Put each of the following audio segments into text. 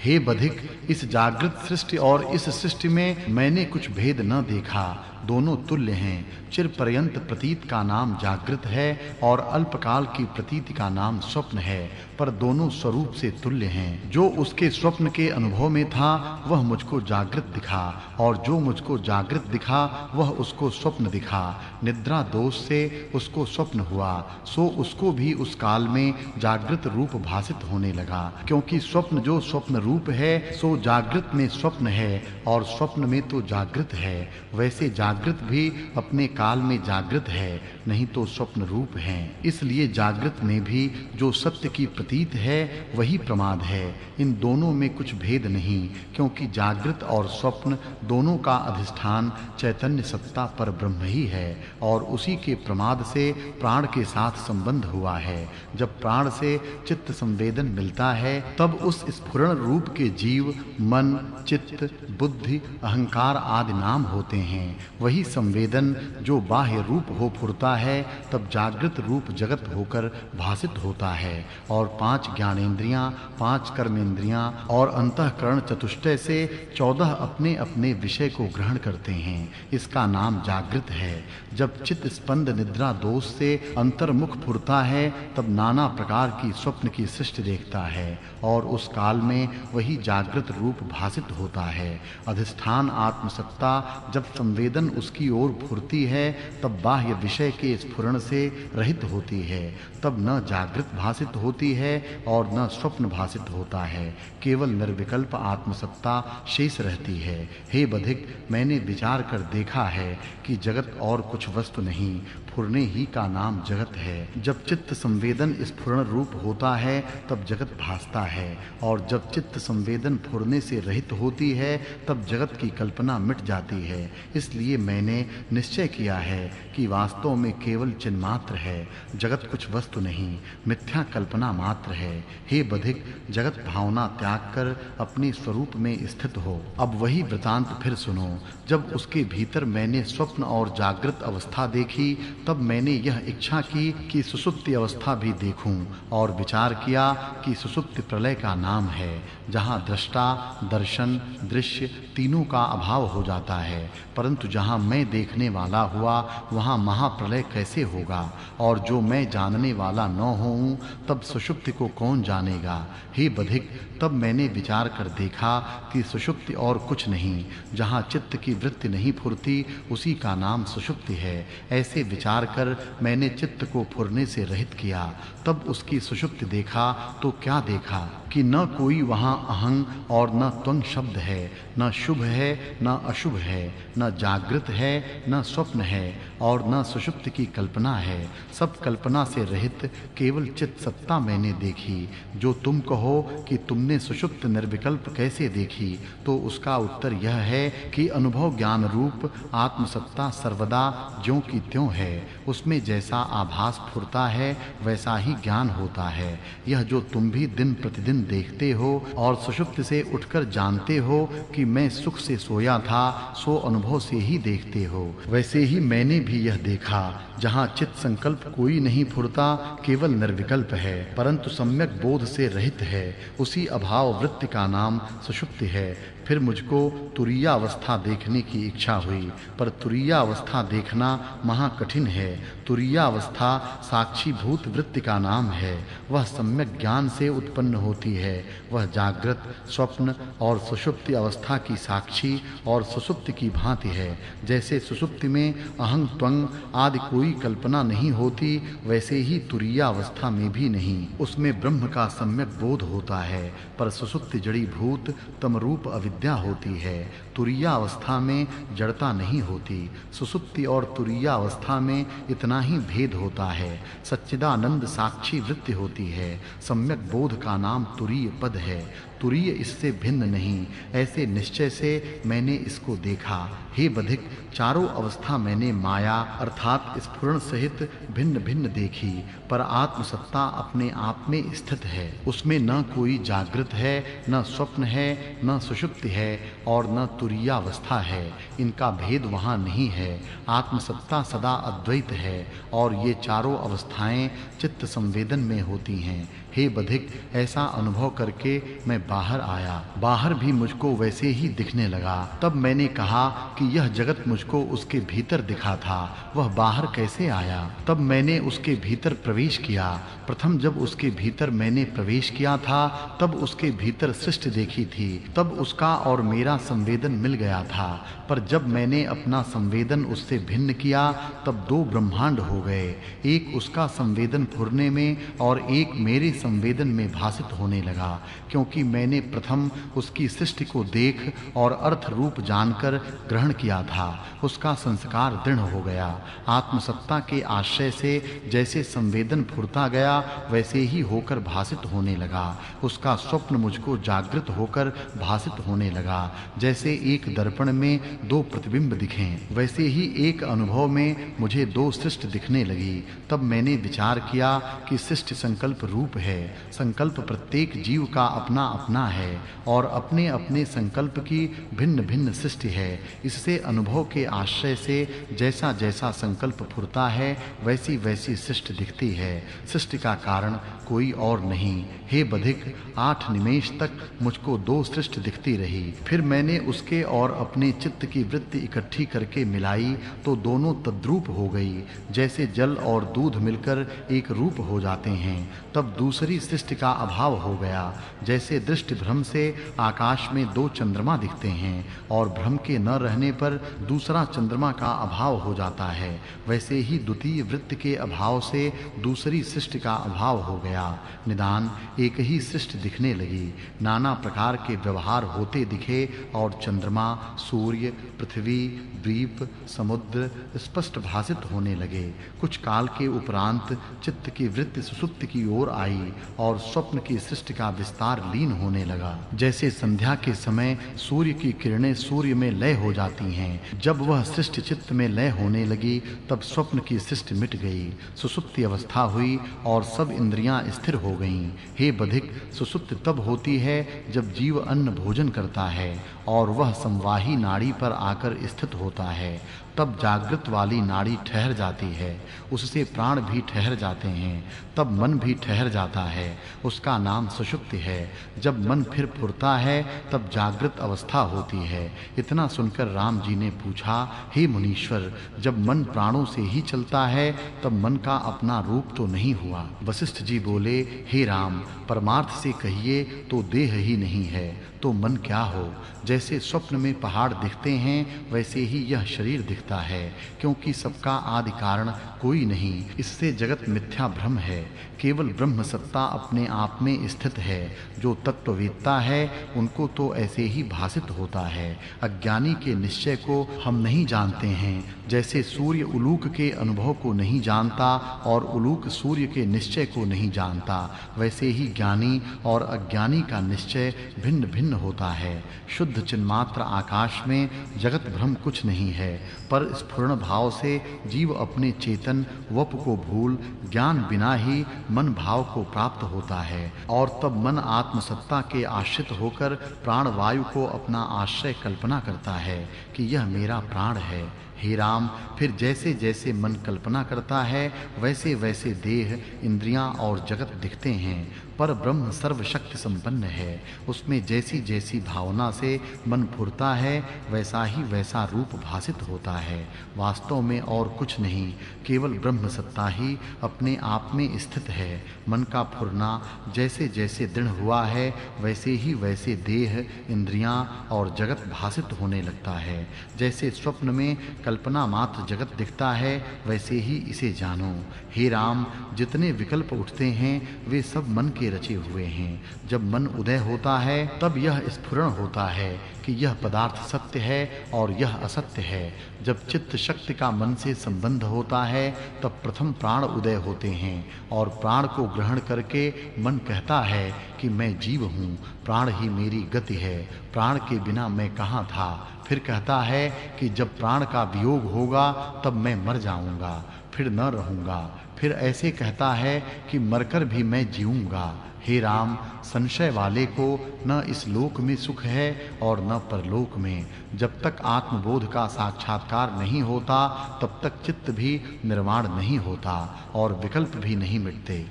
हे बधिक, इस जागृत सृष्टि और इस सृष्टि में मैंने कुछ भेद न देखा। दोनों तुल्य हैं। चिर पर्यंत प्रतीत का नाम जागृत है और अल्पकाल की प्रतीति का नाम स्वप्न है, पर दोनों स्वरूप से तुल्य हैं। जो उसके स्वप्न के अनुभव में था वह मुझको जागृत दिखा, और जो मुझको जागृत दिखा वह उसको स्वप्न दिखा। निद्रा दोष से उसको स्वप्न हुआ, सो उसको भी उस काल में जागृत रूप भासित होने लगा। क्योंकि स्वप्न जो स्वप्न रूप है सो जागृत में स्वप्न है, और स्वप्न में तो जागृत है। वैसे जागृत भी अपने काल में जागृत है, नहीं तो स्वप्न रूप है। इसलिए जागृत में भी जो सत्य की प्रतीत है वही प्रमाद है। इन दोनों में कुछ भेद नहीं, क्योंकि जागृत और स्वप्न दोनों का अधिष्ठान चैतन्य सत्ता पर ब्रह्म ही है, और उसी के प्रमाद से प्राण के साथ संबंध हुआ है। जब प्राण से चित्त संवेदन मिलता है तब उस स्फुरण रूप के जीव, मन, चित्त, बुद्धि, अहंकार आदि नाम होते हैं। वही संवेदन जो बाह्य रूप हो फुरता है तब जागृत रूप जगत होकर भासित होता है, और 5 ज्ञानेंद्रियां, 5 कर्मेंद्रियां और अंतःकरण चतुष्टय से 14 अपने अपने विषय को ग्रहण करते हैं। इसका नाम जागृत है। जब चित्त स्पंद निद्रा दोष से अंतर्मुख फुरता है तब नाना प्रकार की स्वप्न की सृष्टि देखता है, और उस काल में वही जागृत रूप भासित होता है। अधिष्ठान आत्मसत्ता जब संवेदन उसकी ओर फुरती है तब बाह्य विषय के स्फुरण से रहित होती है। तब न जागृत भासित होती है और न स्वप्न भासित होता है। केवल निर्विकल्प आत्मसत्ता शेष रहती है। हे बधिक, मैंने विचार कर देखा है कि जगत और कुछ वस्तु नहीं, फुरने ही का नाम जगत है। जब चित्त संवेदन स्फुरण रूप होता है तब जगत भासता है, और जब चित्त संवेदन फुरने से रहित होती है तब जगत की कल्पना मिट जाती है। इसलिए मैंने निश्चय किया है कि वास्तव में केवल चिन्ह मात्र है, जगत कुछ वस्तु नहीं, मिथ्या कल्पना मात्र है। हे बधिक, जगत भावना त्याग कर अपने स्वरूप में स्थित हो। अब वही वृतांत फिर सुनो। जब उसके भीतर मैंने स्वप्न और जागृत अवस्था देखी तब मैंने यह इच्छा की कि सुषुप्ति अवस्था भी देखूं, और विचार किया कि सुषुप्ति प्रलय का नाम है, जहां दृष्टा, दर्शन, दृश्य तीनों का अभाव हो जाता है। परंतु जहां मैं देखने वाला हुआ वहां महाप्रलय कैसे होगा, और जो मैं जानने वाला न हूं तब सुषुप्ति को कौन जानेगा। हे बधिक, तब मैंने विचार कर देखा कि सुषुप्ति और कुछ नहीं, जहां चित्त की वृत्ति नहीं फुरती उसी का नाम सुषुप्ति है। ऐसे विचार कर मैंने चित्त को फुरने से रहित किया। तब उसकी सुषुप्ति देखा तो क्या देखा कि न कोई वहां अहं और न त्वं शब्द है, न शुभ है न अशुभ है, न जागृत है न स्वप्न है, और न सुषुप्ति की कल्पना है। सब कल्पना से रहित केवल चित्त सत्ता मैंने देखी। जो तुम कहो कि तुमने सुषुप्त निर्विकल्प कैसे देखी, तो उसका उत्तर यह है कि अनुभव ज्ञान रूप आत्मसत्ता सर्वदा ज्यों की त्यों है। उसमें जैसा आभास फुरता है वैसा ही ज्ञान होता है। यह जो तुम भी दिन प्रतिदिन देखते हो और सुषुप्त से उठकर जानते हो कि मैं सुख से सोया था, सो अनुभव से ही देखते हो। वैसे ही मैंने भी यह देखा, जहाँ चित्त संकल्प कोई नहीं फुरता, केवल निर्विकल्प है, परंतु सम्यक बोध से रहित है। उसी अभाव वृत्ति का नाम सुषुप्ति है। फिर मुझको तुरीय अवस्था देखने की इच्छा हुई, पर तुरीय अवस्था देखना महा कठिन है। तुरीय अवस्था साक्षी भूत वृत्ति का नाम है। वह सम्यक ज्ञान से उत्पन्न होती है। वह जागृत, स्वप्न और सुषुप्ति अवस्था की साक्षी और सुषुप्ति की भांति है। जैसे सुषुप्ति में अहं त्वं आदि कोई कल्पना नहीं होती, वैसे ही तुरीय अवस्था में भी नहीं। उसमें ब्रह्म का सम्यक बोध होता है, पर सुषुप्ति जड़ी भूत तमरूप अविद्या होती है। तुरीय अवस्था में जड़ता नहीं होती। सुषुप्ति और तुरीय अवस्था में इतना ही भेद होता है। सच्चिदानंद साक्षी वृत्ति होती है। सम्यक बोध का नाम तुरीय पद है। तुरीय इससे भिन्न नहीं। ऐसे निश्चय से मैंने इसको देखा। हे बधिक, चारों अवस्था मैंने माया अर्थात स्फुरण सहित भिन्न भिन्न देखी, पर आत्मसत्ता अपने आप में स्थित है। उसमें न कोई जागृत है, न स्वप्न है, न सुषुप्ति है और न तुरीयावस्था है। इनका भेद वहाँ नहीं है। आत्मसत्ता सदा अद्वैत है और ये चारों अवस्थाएं चित्त संवेदन में होती हैं। हे बधिक, ऐसा अनुभव करके मैं बाहर आया। बाहर भी मुझको वैसे ही दिखने लगा। तब मैंने कहा कि यह जगत मुझको उसके भीतर दिखा था, वह बाहर कैसे आया? तब मैंने उसके भीतर प्रवेश किया। प्रथम जब उसके भीतर मैंने प्रवेश किया था तब उसके भीतर सृष्टि देखी थी, तब उसका और मेरा संवेदन मिल गया था। पर जब मैंने अपना संवेदन उससे भिन्न किया तब दो ब्रह्मांड हो गए, एक उसका संवेदन फुरने में और एक मेरे संवेदन में भासित होने लगा। क्योंकि मैंने प्रथम उसकी सृष्टि को देख और अर्थ रूप जानकर ग्रहण किया था, उसका संस्कार दृढ़ हो गया। आत्मसत्ता के आश्रय से जैसे संवेदन फुरता गया वैसे ही होकर भासित होने लगा। उसका स्वप्न मुझको जागृत होकर भासित होने लगा। जैसे एक दर्पण में दो प्रतिबिंब दिखें, वैसे ही एक अनुभव में मुझे दो सृष्टि दिखने लगी। तब मैंने विचार किया कि सृष्टि संकल्प रूप है। संकल्प प्रत्येक जीव का अपना अपना है और अपने अपने संकल्प की भिन्न भिन्न सृष्टि है। इससे अनुभव के आश्रय से जैसा जैसा संकल्प फुरता है वैसी वैसी सृष्टि दिखती है। सृष्टि का कारण कोई और नहीं। हे बधिक, 8 निमेष तक मुझको दो सृष्टि दिखती रही। फिर मैंने उसके और अपने चित्त की वृत्ति इकट्ठी करके मिलाई तो दोनों तद्रूप हो गई। जैसे जल और दूध मिलकर एक रूप हो जाते हैं, तब दूसरी सृष्टि का अभाव हो गया। जैसे दृष्टि भ्रम से आकाश में दो चंद्रमा दिखते हैं और भ्रम के न रहने पर दूसरा चंद्रमा का अभाव हो जाता है, वैसे ही द्वितीय वृत्ति के अभाव से दूसरी सृष्टि का अभाव हो गया। निदान एक ही सृष्टि दिखने लगी। नाना प्रकार के व्यवहार होते दिखे और चंद्रमा, सूर्य, पृथ्वी, द्वीप, समुद्र स्पष्ट भासित होने लगे। कुछ काल के उपरांत चित्त की वृत्ति सुसुप्ति की ओर आई और स्वप्न की सृष्टि का विस्तार लीन होने लगा। जैसे संध्या के समय सूर्य की किरणें सूर्य में लय हो जाती हैं, जब वह सृष्टि चित्त में लय होने लगी तब स्वप्न की सृष्टि मिट गई। सुसुप्ति अवस्था हुई और सब इंद्रियां स्थिर हो गईं। हे बधिक, सुसुप्ति तब होती है जब जीव अन्न भोजन करता है और वह संवाही नाड़ी पर आकर स्थित होता है। तब जागृत वाली नाड़ी ठहर जाती है, उससे प्राण भी ठहर जाते हैं। तब मन भी ठहर जाता है, उसका नाम सुषुप्ति है। जब मन फिर फुरता है तब जागृत अवस्था होती है। इतना सुनकर राम जी ने पूछा, हे मुनीश्वर, जब मन प्राणों से ही चलता है तब मन का अपना रूप तो नहीं हुआ? वशिष्ठ जी बोले, हे राम, परमार्थ से कहिए तो देह ही नहीं है तो मन क्या हो? जैसे स्वप्न में पहाड़ दिखते हैं वैसे ही यह शरीर दिखता है, क्योंकि सबका आदि कारण कोई नहीं। इससे जगत मिथ्या भ्रम है। केवल ब्रह्म सत्ता अपने आप में स्थित है। जो तत्ववेत्ता है उनको तो ऐसे ही भासित होता है। अज्ञानी के निश्चय को हम नहीं जानते हैं। जैसे सूर्य उलूक के अनुभव को नहीं जानता और उलूक सूर्य के निश्चय को नहीं जानता, वैसे ही ज्ञानी और अज्ञानी का निश्चय भिन्न भिन्न होता है। शुद्ध चिन्मात्र आकाश में जगत भ्रम कुछ नहीं है, पर स्फुरण भाव से जीव अपने चेतन वप को भूल ज्ञान बिना ही मन भाव को प्राप्त होता है और तब मन आत्मसत्ता के आश्रित होकर प्राण वायु को अपना आश्रय कल्पना करता है कि यह मेरा प्राण है। हे राम, फिर जैसे जैसे मन कल्पना करता है वैसे वैसे देह, इंद्रियां और जगत दिखते हैं। पर ब्रह्म सर्वशक्ति संपन्न है। उसमें जैसी जैसी भावना से मन फुरता है वैसा ही वैसा रूप भासित होता है। वास्तव में और कुछ नहीं, केवल ब्रह्म सत्ता ही अपने आप में स्थित है। मन का फुरना जैसे जैसे दृढ़ हुआ है वैसे ही वैसे देह, इंद्रियां और जगत भासित होने लगता है। जैसे स्वप्न में कल्पना मात्र जगत दिखता है वैसे ही इसे जानो। हे राम, जितने विकल्प उठते हैं वे सब मन के रचे हुए हैं। जब मन उदय होता है तब यह स्फुरण होता है कि यह पदार्थ सत्य है और यह असत्य है। जब चित्त शक्ति का मन से संबंध होता है तब प्रथम प्राण उदय होते हैं और प्राण को ग्रहण करके मन कहता है कि मैं जीव हूँ, प्राण ही मेरी गति है, प्राण के बिना मैं कहाँ था। फिर कहता है कि जब प्राण का वियोग होगा तब मैं मर जाऊंगा, फिर न रहूंगा। फिर ऐसे कहता है कि मरकर भी मैं जीऊंगा। हे राम, संशय वाले को न इस लोक में सुख है और न परलोक में। जब तक आत्मबोध का साक्षात्कार नहीं होता तब तक चित्त भी निर्वाण नहीं होता और विकल्प भी नहीं मिटते।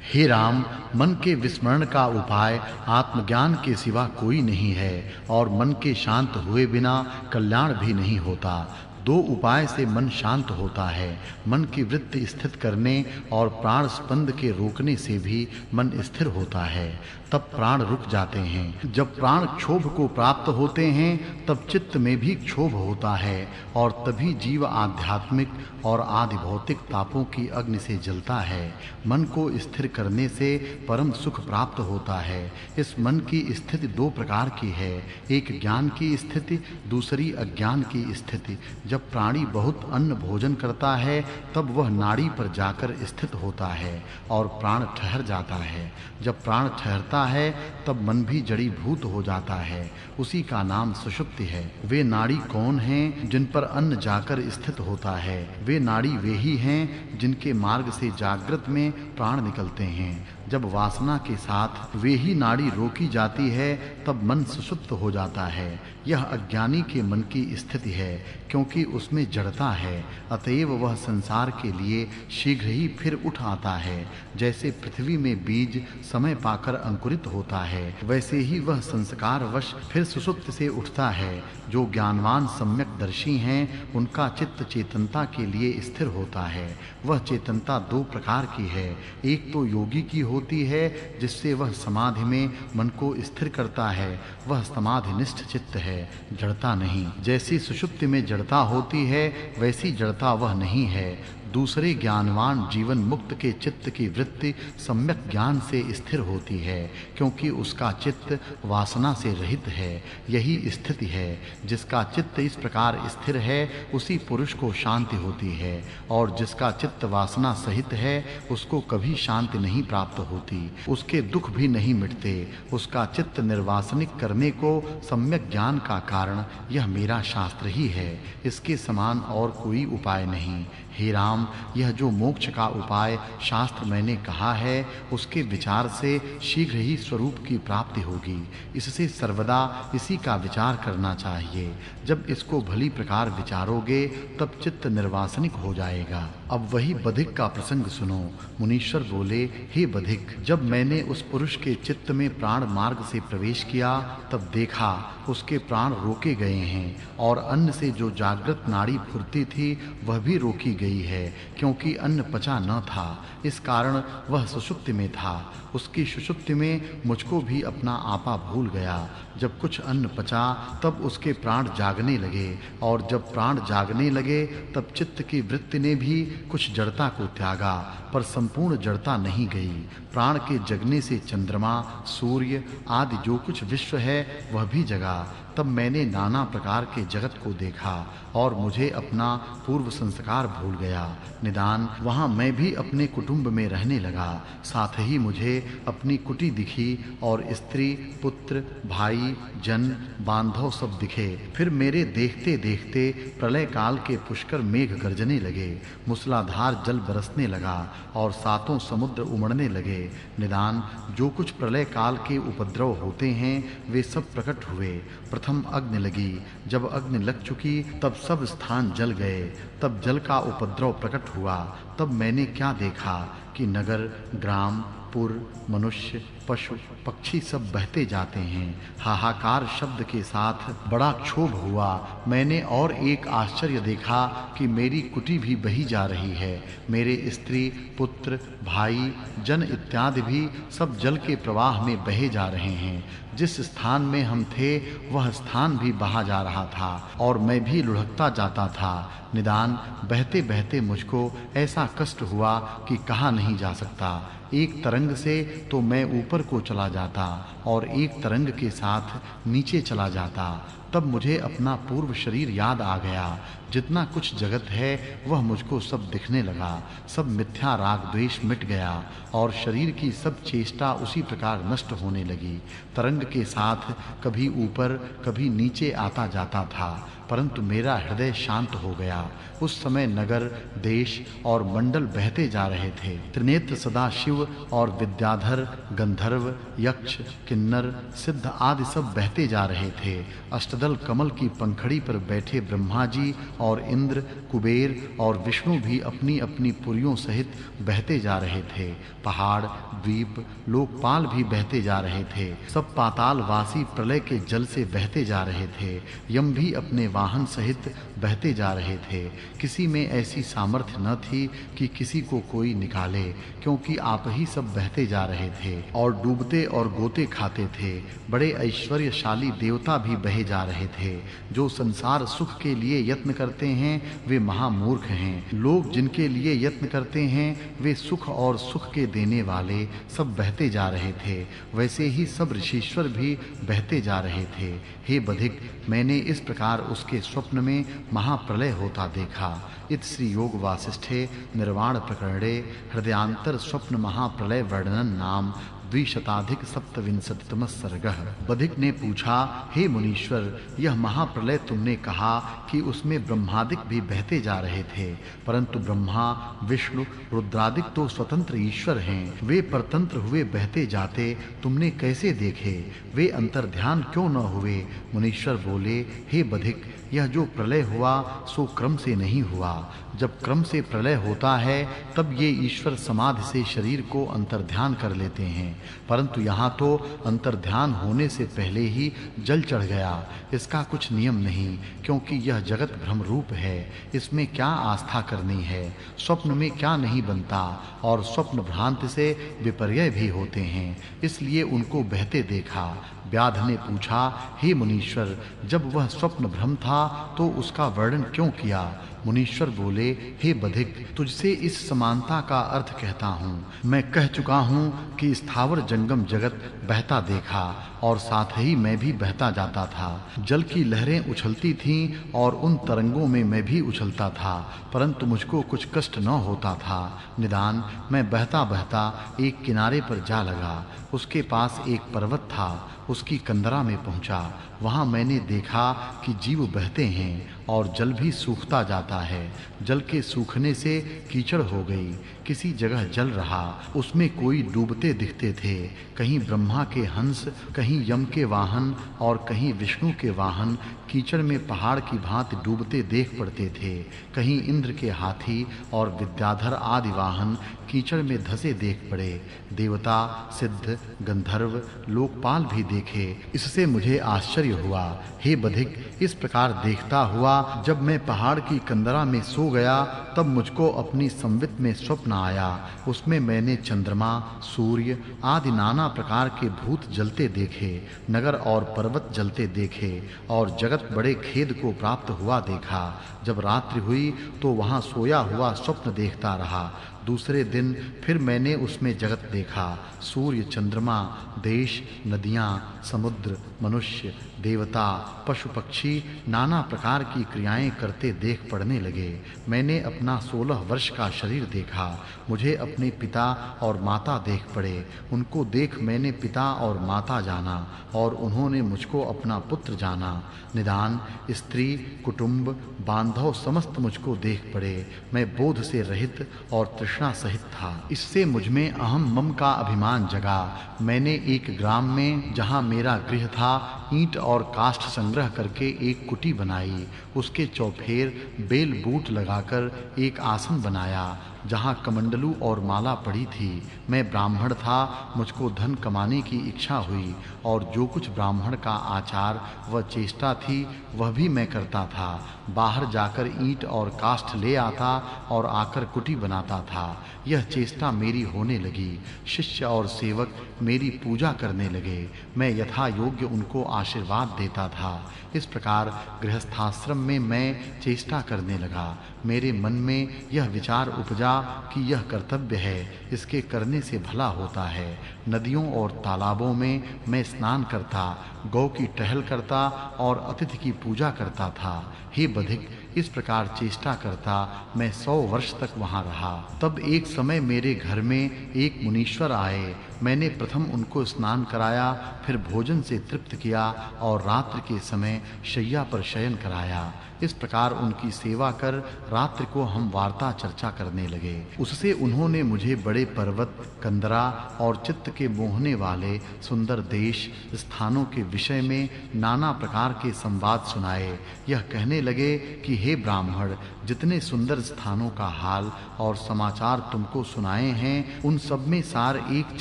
हे राम, मन के विस्मरण का उपाय आत्मज्ञान के सिवा कोई नहीं है और मन के शांत हुए बिना कल्याण भी नहीं होता। दो उपाय से मन शांत होता है। मन की वृत्ति स्थित करने और प्राण स्पंद के रोकने से भी मन स्थिर होता है, तब प्राण रुक जाते हैं। जब प्राण क्षोभ को प्राप्त होते हैं तब चित्त में भी क्षोभ होता है और तभी जीव आध्यात्मिक और आदि भौतिक तापों की अग्नि से जलता है। मन को स्थिर करने से परम सुख प्राप्त होता है। इस मन की स्थिति दो प्रकार की है, एक ज्ञान की स्थिति, दूसरी अज्ञान की स्थिति। जब प्राणी बहुत अन्न भोजन करता है तब वह नाड़ी पर जाकर स्थित होता है और प्राण ठहर जाता है। जब प्राण ठहरता है तब मन भी जड़ीभूत हो जाता है, उसी का नाम सुषुप्ति है। वे नाड़ी कौन हैं जिन पर अन्न जाकर स्थित होता है? वे नाड़ी वे ही हैं जिनके मार्ग से जागृत में प्राण निकलते हैं। जब वासना के साथ वे ही नाड़ी रोकी जाती है तब मन सुषुप्त हो जाता है। यह अज्ञानी के मन की स्थिति है, क्योंकि उसमें जड़ता है, अतएव वह संसार के लिए शीघ्र ही फिर उठ आता है। जैसे पृथ्वी में बीज समय पाकर अंकुरित होता है, वैसे ही वह संस्कारवश फिर सुषुप्त से उठता है। जो ज्ञानवान सम्यकदर्शी हैं उनका चित्त चेतनता के लिए स्थिर होता है। वह चेतनता दो प्रकार की है, एक तो योगी की होती है जिससे वह समाधि में मन को स्थिर करता है, वह समाधिनिष्ठ चित्त है, जड़ता नहीं। जैसी सुषुप्ति में जड़ता होती है वैसी जड़ता वह नहीं है। दूसरे ज्ञानवान जीवन मुक्त के चित्त की वृत्ति सम्यक ज्ञान से स्थिर होती है, क्योंकि उसका चित्त वासना से रहित है। यही स्थिति है। जिसका चित्त इस प्रकार स्थिर है उसी पुरुष को शांति होती है, और जिसका चित्त वासना सहित है उसको कभी शांति नहीं प्राप्त होती, उसके दुख भी नहीं मिटते। उसका चित्त निर्वासनिक करने को सम्यक ज्ञान का कारण यह मेरा शास्त्र ही है, इसके समान और कोई उपाय नहीं। हे राम, यह जो मोक्ष का उपाय शास्त्र मैंने कहा है उसके विचार से शीघ्र ही स्वरूप की प्राप्ति होगी। इससे सर्वदा इसी का विचार करना चाहिए। जब इसको भली प्रकार विचारोगे तब चित्त निर्वासनिक हो जाएगा। अब वही बधिक का प्रसंग सुनो। मुनीश्वर बोले, हे बधिक, जब मैंने उस पुरुष के चित्त में प्राण मार्ग से प्रवेश किया तब देखा उसके प्राण रोके गए हैं और अन्न से जो जागृत नाड़ी फुर्ती थी वह भी रोकी गई है, क्योंकि अन्न पचा न था, इस कारण वह सुषुप्ति में था। उसकी सुषुप्ति में मुझको भी अपना आपा भूल गया। जब कुछ अन्न पचा तब उसके प्राण जागने लगे, और जब प्राण जागने लगे तब चित्त की वृत्ति ने भी कुछ जड़ता को त्यागा, पर संपूर्ण जड़ता नहीं गई। प्राण के जगने से चंद्रमा, सूर्य आदि जो कुछ विश्व है वह भी जगा। तब मैंने नाना प्रकार के जगत को देखा और मुझे अपना पूर्व संस्कार भूल गया। निदान वहां मैं भी अपने कुटुंब में रहने लगा। साथ ही मुझे अपनी कुटी दिखी और स्त्री, पुत्र, भाई, जन, बांधव सब दिखे। फिर मेरे देखते देखते प्रलय काल के पुष्कर मेघ गरजने लगे, मूसलाधार जल बरसने लगा और सातों समुद्र उमड़ने लगे। निदान जो कुछ प्रलय काल के उपद्रव होते हैं वे सब प्रकट हुए। प्रथम अग्नि लगी, जब अग्नि लग चुकी तब सब स्थान जल गए। तब जल का उपद्रव प्रकट हुआ। तब मैंने क्या देखा कि नगर, ग्राम, पुर, मनुष्य, पशु, पक्षी सब बहते जाते हैं। हाहाकार शब्द के साथ बड़ा क्षोभ हुआ। मैंने और एक आश्चर्य देखा कि मेरी कुटी भी बही जा रही है। मेरे स्त्री, पुत्र, भाई, जन इत्यादि भी सब जल के प्रवाह में बहे जा रहे हैं। जिस स्थान में हम थे वह स्थान भी बहा जा रहा था और मैं भी लुढ़कता जाता था। निदान बहते बहते मुझको ऐसा कष्ट हुआ कि कहा नहीं जा सकता। एक तरंग से तो मैं ऊपर को चला जाता और एक तरंग के साथ नीचे चला जाता। तब मुझे अपना पूर्व शरीर याद आ गया। जितना कुछ जगत है वह मुझको सब दिखने लगा। सब मिथ्या राग द्वेष मिट गया और शरीर की सब चेष्टा उसी प्रकार नष्ट होने लगी। तरंग के साथ कभी ऊपर कभी नीचे आता जाता था, परंतु मेरा हृदय शांत हो गया। उस समय नगर, देश और मंडल बहते जा रहे थे। त्रिनेत्र सदा शिव और विद्याधर, गंधर्व, यक्ष, किन्नर, सिद्ध आदि सब बहते जा रहे थे। अष्टदल सदल कमल की पंखड़ी पर बैठे ब्रह्मा जी और इंद्र, कुबेर और विष्णु भी अपनी-अपनी पुरियों सहित बहते जा रहे थे। पहाड़, द्वीप, लोकपाल भी बहते जा रहे थे। सब पातालवासी प्रलय के जल से बहते जा रहे थे। यम भी अपने वाहन सहित बहते जा रहे थे। किसी में ऐसी सामर्थ्य न थी कि किसी को कोई निकाले, क्योंकि आप ही सब बहते जा रहे थे और डूबते और गोते खाते थे। बड़े ऐश्वर्यशाली देवता भी बहे जा रहे थे। जो संसार सुख के लिए यत्न करते हैं वे महामूर्ख हैं। लोग जिनके लिए यत्न करते हैं वे सुख और सुख के देने वाले सब बहते जा रहे थे। वैसे ही सब ऋषीश्वर भी बहते जा रहे थे। हे बधिक, मैंने इस प्रकार उसके स्वप्न में महाप्रलय होता देखा। इत श्री योग वासिष्ठे निर्वाण प्रकरणे हृदयांतर स्वप्न महाप्रलय वर्णन नाम द्विशताधिक सप्तविंशतितम सर्गः। बधिक ने पूछा, हे मुनीश्वर, यह महाप्रलय तुमने कहा कि उसमें ब्रह्मादिक भी बहते जा रहे थे, परंतु ब्रह्मा, विष्णु, रुद्रादिक तो स्वतंत्र ईश्वर हैं। वे परतंत्र हुए बहते जाते तुमने कैसे देखे? वे अंतर्ध्यान क्यों न हुए? मुनीश्वर बोले, हे बधिक, यह जो प्रलय हुआ सो क्रम से नहीं हुआ। जब क्रम से प्रलय होता है तब ये ईश्वर समाधि से शरीर को अंतर्ध्यान कर लेते हैं, परंतु यहाँ तो अंतर्ध्यान होने से पहले ही जल चढ़ गया। इसका कुछ नियम नहीं, क्योंकि यह जगत भ्रम रूप है। इसमें क्या आस्था करनी है? स्वप्न में क्या नहीं बनता, और स्वप्न भ्रांति से विपर्यय भी होते हैं, इसलिए उनको बहते देखा। व्याध ने पूछा, हे मुनीश्वर, जब वह स्वप्न भ्रम था तो उसका वर्णन क्यों किया? मुनीश्वर बोले, हे बधिक, तुझसे इस समानता का अर्थ कहता हूँ। मैं कह चुका हूँ कि स्थावर जंगम जगत बहता देखा और साथ ही मैं भी बहता जाता था। जल की लहरें उछलती थीं और उन तरंगों में मैं भी उछलता था, परंतु मुझको कुछ कष्ट न होता था। निदान मैं बहता बहता एक किनारे पर जा लगा। उसके पास एक पर्वत था। उसकी कंदरा में पहुंचा। वहां मैंने देखा कि जीव बहते हैं और जल भी सूखता जाता है। जल के सूखने से कीचड़ हो गई। किसी जगह जल रहा, उसमें कोई डूबते दिखते थे। कहीं ब्रह्मा के हंस, कहीं यम के वाहन और कहीं विष्णु के वाहन कीचड़ में पहाड़ की भांति डूबते देख पड़ते थे। कहीं इंद्र के हाथी और विद्याधर आदि वाहन कीचड़ में धसे देख पड़े। देवता, सिद्ध, गंधर्व, लोकपाल भी देखे। इससे मुझे आश्चर्य हुआ। हे बधिक, इस प्रकार देखता हुआ जब मैं पहाड़ की कंदरा में सो गया तब मुझको अपनी संवित में स्वप्न आया। उसमें मैंने चंद्रमा, सूर्य आदि नाना प्रकार के भूत जलते देखे, नगर और पर्वत जलते देखे और जगत बड़े खेद को प्राप्त हुआ देखा। जब रात्रि हुई तो वहां सोया हुआ स्वप्न देखता रहा। दूसरे दिन फिर मैंने उसमें जगत देखा। सूर्य, चंद्रमा, देश, नदियां, समुद्र, मनुष्य, देवता, पशु पक्षी नाना प्रकार की क्रियाएं करते देख पड़ने लगे। मैंने अपना 16 वर्ष का शरीर देखा। मुझे अपने पिता और माता देख पड़े। उनको देख मैंने पिता और माता जाना और उन्होंने मुझको अपना पुत्र जाना। निदान स्त्री, कुटुंब, बांधव समस्त मुझको देख पड़े। मैं बोध से रहित और तृष्णा सहित था। इससे मुझ में अहम मम का अभिमान जगा। मैंने एक ग्राम में, जहाँ मेरा गृह था, ईंट और काष्ठ संग्रह करके एक कुटी बनाई। उसके चौफेर बेल बूट लगाकर एक आसन बनाया, जहाँ कमंडलू और माला पड़ी थी। मैं ब्राह्मण था, मुझको धन कमाने की इच्छा हुई और जो कुछ ब्राह्मण का आचार व चेष्टा थी वह भी मैं करता था। बाहर जाकर ईंट और काष्ठ ले आता और आकर कुटी बनाता था। यह चेष्टा मेरी होने लगी। शिष्य और सेवक मेरी पूजा करने लगे। मैं यथा योग्य उनको आशीर्वाद देता था। इस प्रकार गृहस्थाश्रम में मैं चेष्टा करने लगा। मेरे मन में यह विचार उपजा कि यह कर्तव्य है, इसके करने से भला होता है। नदियों और तालाबों में मैं स्नान करता, गौ की टहल करता और अतिथि की पूजा करता था। हे बधिक, इस प्रकार चेष्टा करता मैं 100 वर्ष तक वहां रहा। तब एक समय मेरे घर में एक मुनीश्वर आए। मैंने प्रथम उनको स्नान कराया, फिर भोजन से तृप्त किया और रात्रि के समय शैया पर शयन कराया। इस प्रकार उनकी सेवा कर रात्रि को हम वार्ता चर्चा करने लगे। उससे उन्होंने मुझे बड़े पर्वत, कंदरा और चित्त के मोहने वाले सुंदर देश, स्थानों के विषय में नाना प्रकार के संवाद सुनाए। यह कहने लगे कि हे ब्राह्मण, जितने सुंदर स्थानों का हाल और समाचार तुमको सुनाए हैं, उन सब में सार एक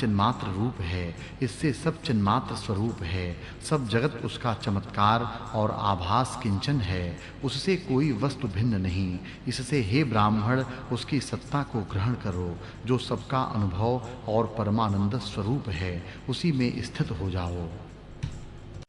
चिन्मात्र रूप है। इससे सब चिन्मात्र स्वरूप है। सब जगत उसका चमत्कार और आभास किंचन है, उससे कोई वस्तु भिन्न नहीं। इससे हे ब्राह्मण, उसकी सत्ता को ग्रहण करो, जो सबका अनुभव और परमानंद स्वरूप है, उसी में स्थित हो जाओ।